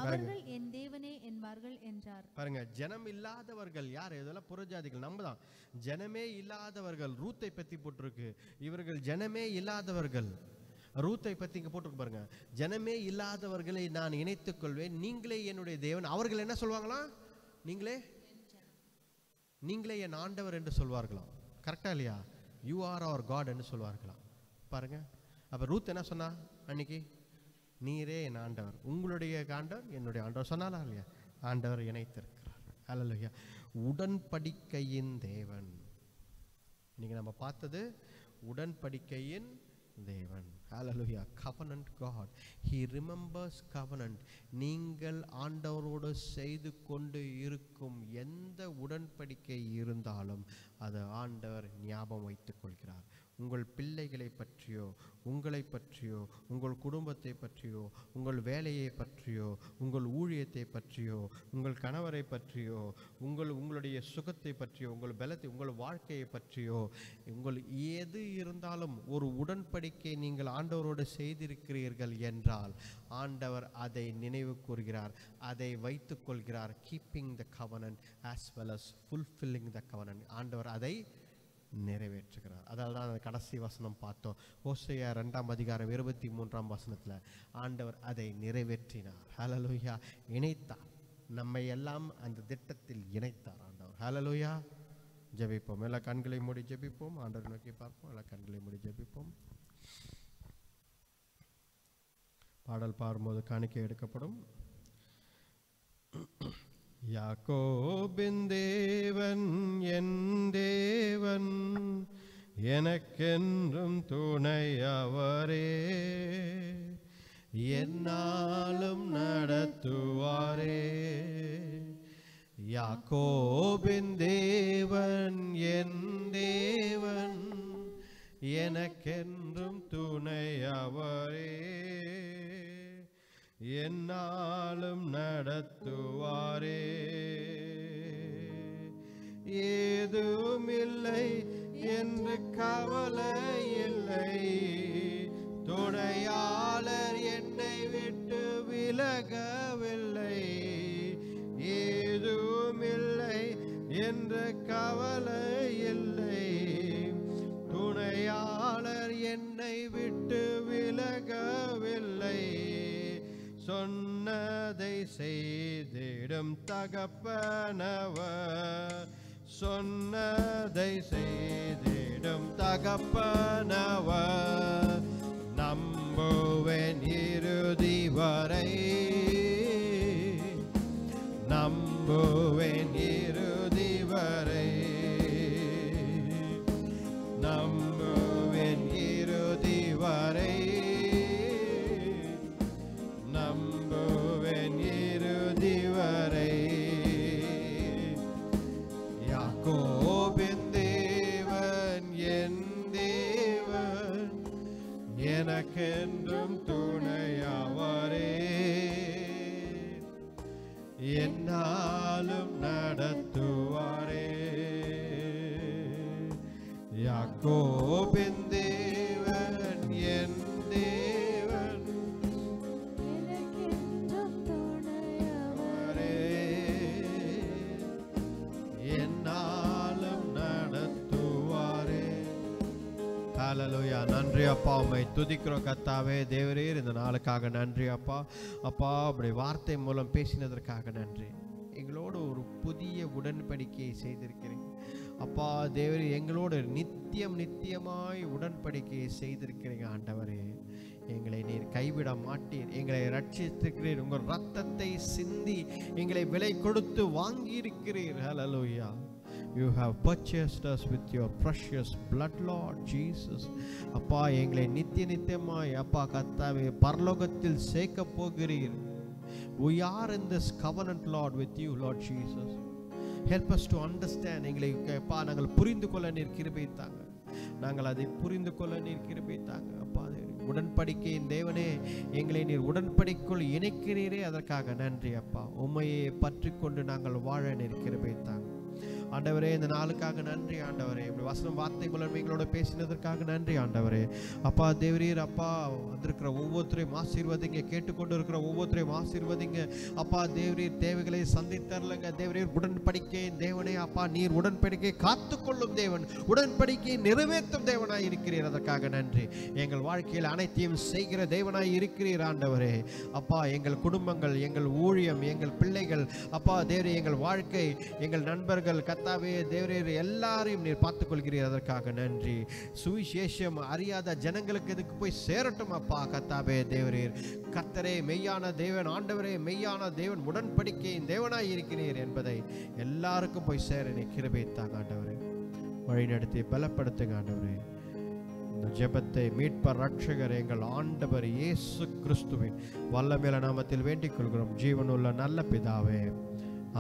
அவர்கள் என் தேவனே என்பார்கள் என்றார். பாருங்க, ஜனம் இல்லாதவர்கள் யார்? இதெல்லாம் புறஜாதிகள். நம்ம தான் ஜனமே இல்லாதவர்கள். ரூத்தை பத்தி போட்டிருக்கு, இவர்கள் ஜனமே இல்லாதவர்கள். ரூத்தை பத்தி இங்க போட்டிருக்கு பாருங்க, ஜனமே இல்லாதவர்களை நான் இணைத்துக் கொள்வேன், நீங்களே என்னுடைய தேவன். அவர்கள் என்ன சொல்லுவாங்களா? நீங்களே என் ஆண்டவர் என்று சொல்வார்களாம். கரெக்டா இல்லையா? யூ ஆர் அவர் காட் என்று சொல்வார்களாம். பாருங்க, அப்ப ரூத் என்ன சொன்னா அன்னைக்கு? நீரே என் ஆண்டவர், உங்களுடைய ஆண்டவர் என்னுடைய ஆண்டவர் சொன்னாலா இல்லையா? ஆண்டவர் இணைத்திருக்கிறார். ஹல்லேலூயா. உடன்படிக்கையின் தேவன். இன்னைக்கு நம்ம பார்த்தது உடன்படிக்கையின் தேவன். ஹல்லேலூயா. covenant God. He remembers covenant. நீங்கள் ஆண்டவரோடு செய்து கொண்டு இருக்கும் எந்த உடன்படிக்கை இருந்தாலும் அது ஆண்டவர் ஞாபகம் வைத்துக் கொள்கிறார். உங்கள் பிள்ளைகளை பற்றியோ, உங்களை பற்றியோ, உங்கள் குடும்பத்தை பற்றியோ, உங்கள் வேலையை பற்றியோ, உங்கள் ஊழியத்தை பற்றியோ, உங்கள் கணவரை பற்றியோ, உங்களுடைய சுகத்தை பற்றியோ, உங்கள் பலத்தை, உங்கள் வாழ்க்கையை பற்றியோ, உங்கள் எது இருந்தாலும் ஒரு உடன்படிக்கை நீங்கள் ஆண்டவரோடு செய்திருக்கிறீர்கள் என்றால் ஆண்டவர் அதை நினைவு கூறுகிறார், அதை வைத்துக் கொள்கிறார். Keeping the covenant as well as fulfilling the covenant. ஆண்டவர் அதை நிறைவேற்றுகிறார். அதால் தான் கடைசி வசனம் பார்த்தோம், ஹோசேயா 2ஆம் அதிகாரம் 23ஆம் வசனத்தில் ஆண்டவர் அதை நிறைவேற்றினார். ஹல்லேலூயா. இணைத்தார், நம்மை எல்லாம் அந்த திட்டத்தில் இணைத்தார் ஆண்டவர். ஹல்லேலூயா. ஜெபிப்போம். எல்லா கண்களை மூடி ஜெபிப்போம். ஆண்டவரை நோக்கி பார்ப்போம். எல்லா கண்களை மூடி ஜெபிப்போம். பாடல் பாடும்போது காணிக்கை எடுக்கப்படும். யாக்கோபின் தேவன் என் தேவன், எனக்கென்றும் துணையவரே, என்னாலும் நடத்துவாரே. யாக்கோபின் தேவன் என் தேவன், எனக்கென்றும் துணையவரே, என்னாலும் நடத்துவாரே. ஏதுமில்லை என்று கவலை இல்லை, துணையாளர் என்னை விட்டு விலகவில்லை. ஏதுமில்லை என்று கவலை இல்லை, துணையாளர் என்னை விட்டு விலகவில்லை. சொன்னதை செய்திடும் தகப்பனவர், சொன்னதை செய்திடும் தகப்பனவர். நம்புவேன் இறுதி வரை, நம்புவேன் இறுதி வரை, நம்புவேன் இறுதி வரை, நம்புவேன் இறுதி வரை. யாக்கோபின் தேவன் என் தேவன், எனக்கென்றும் துணையவரே, என்னாலும் நடத்துவாரே. யாக்கோபின் தேவன் என் தேவன், எனக்கென்றும் துணையவரே, என்னாலும் நடத்துவாரே. ஹல்லேலூயா. நன்றி அப்பா, உம்மை துதிக்கிறோம் கர்த்தாவே. தேவரீர், இந்த நாளுக்காக நன்றி அப்பா. அப்பா, அப்படி வார்த்தை மூலம் பேசினதற்காக நன்றி. எங்களோடு ஒரு புதிய உடன்படிக்கையை செய்திருக்கிறீங்க அப்பா. தேவரே, எங்களோடு நித்தியமாய் உடன்படிக்கையை செய்திருக்கிறீங்க ஆண்டவரே. எங்களை நீர் கைவிட மாட்டீர், எங்களை ரட்சித்திருக்கிறீர், உங்கள் ரத்தத்தை சிந்தி எங்களை விலை கொடுத்து வாங்கியிருக்கிறீர். ஹல்லேலூயா. You have purchased us with your precious blood, Lord Jesus. அப்பா, எங்களை நித்தியமாய் அப்பா கர்த்தாவே பரலோகத்தில் சேர்க்க போகிறீர். We are in this covenant, Lord, with you, Lord Jesus. Help us to understand. எங்களை அப்பா நாங்கள் புரிந்து கொள்ள நீர் கிருபை தாங்க. நாங்கள் அதை புரிந்து கொள்ள நீர் கிருபை தாங்க. அப்பா உடன்படிக்கையின் தேவனே, எங்களை நீர் உடன்படிக்குள் இணைக்கிறீரே, அதற்காக நன்றி அப்பா. உம்மையை பற்றி கொண்டு நாங்கள் வாழ நீர் கிருபை தாங்க. ஆண்டவரே, இந்த நாளுக்காக நன்றி ஆண்டவரே. இப்படி வசனம் வார்த்தை மூலம் எங்களோட பேசினதற்காக நன்றி ஆண்டவரே. அப்பா தேவரீர், அப்பா வந்திருக்கிற ஒவ்வொருத்தரையும் ஆசீர்வதிங்க, கேட்டுக்கொண்டு இருக்கிற ஒவ்வொருத்தரையும் ஆசீர்வதிங்க. அப்பா தேவரீர் தேவைகளை சந்தித்தரலங்க. தேவரீர் உடன்படிக்கையின் தேவனே, அப்பா நீர் உடன்படிக்கையை காத்துக்கொள்ளும் தேவன், உடன்படிக்கையை நிறைவேற்றும் தேவனாய் இருக்கிறீர், அதற்காக நன்றி. எங்கள் வாழ்க்கையில் அனைத்தையும் செய்கிற தேவனாய் இருக்கிறீர் ஆண்டவரே. அப்பா எங்கள் குடும்பங்கள், எங்கள் ஊழியம், எங்கள் பிள்ளைகள், அப்பா தேவரே எங்கள் வாழ்க்கை, எங்கள் நண்பர்கள், கர்த்தாவே தேவரீர் எல்லாரையும் நீர் பார்த்துக் கொள்கிறீர், அதற்காக நன்றி. சுவிசேஷம் அறியாத ஜனங்களுக்கு இதுக்கு போய் சேரட்டும் அப்பா. கர்த்தாவே தேவரீர் கர்த்தரே மெய்யான தேவன், ஆண்டவரே மெய்யான தேவன், உடன்படிக்கையின் தேவனாய் இருக்கிறீர் என்பதை எல்லாருக்கும் போய் சேர நீ கிருபை தாங்க ஆண்டவரே. வழிநடத்தி பலப்படுத்துங்க ஆண்டவரே. இந்த ஜெபத்தை மீட்பர் ரட்சகர் எங்கள் ஆண்டவர் இயேசு கிறிஸ்துவின் வல்லமையுள்ள நாமத்தில் வேண்டிக் கொள்கிறோம் ஜீவனுள்ள நல்ல பிதாவே.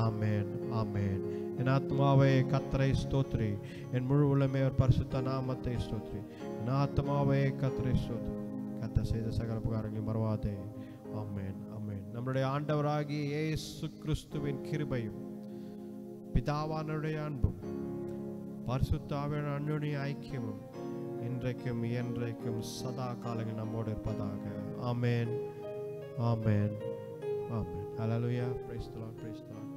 ஆமென், ஆமென். என் ஆத்மாவே கர்த்தரை ஸ்தோத்ரி, என் முழு உள்ளமே அவர் பரிசுத்த நாமத்தை ஸ்தோத்ரி. என் ஆத்மாவே கர்த்தரை ஸ்தோத்ரி, கர்த்தர் செய்த சகல உபகாரங்களை மறவாதே. ஆமென், ஆமென். நம்முடைய ஆண்டவராகிய இயேசு கிறிஸ்துவின் கிருபையும் பிதாவானுடைய அன்பும் பரிசுத்த ஆவியானவரின் அன்யோன்ய ஐக்கியமும் இன்றைக்கும் என்றைக்கும் சதா காலங்கள் நம்மோடு இருப்பதாக. Amen, amen, amen. Hallelujah. Praise the lord, praise the Lord.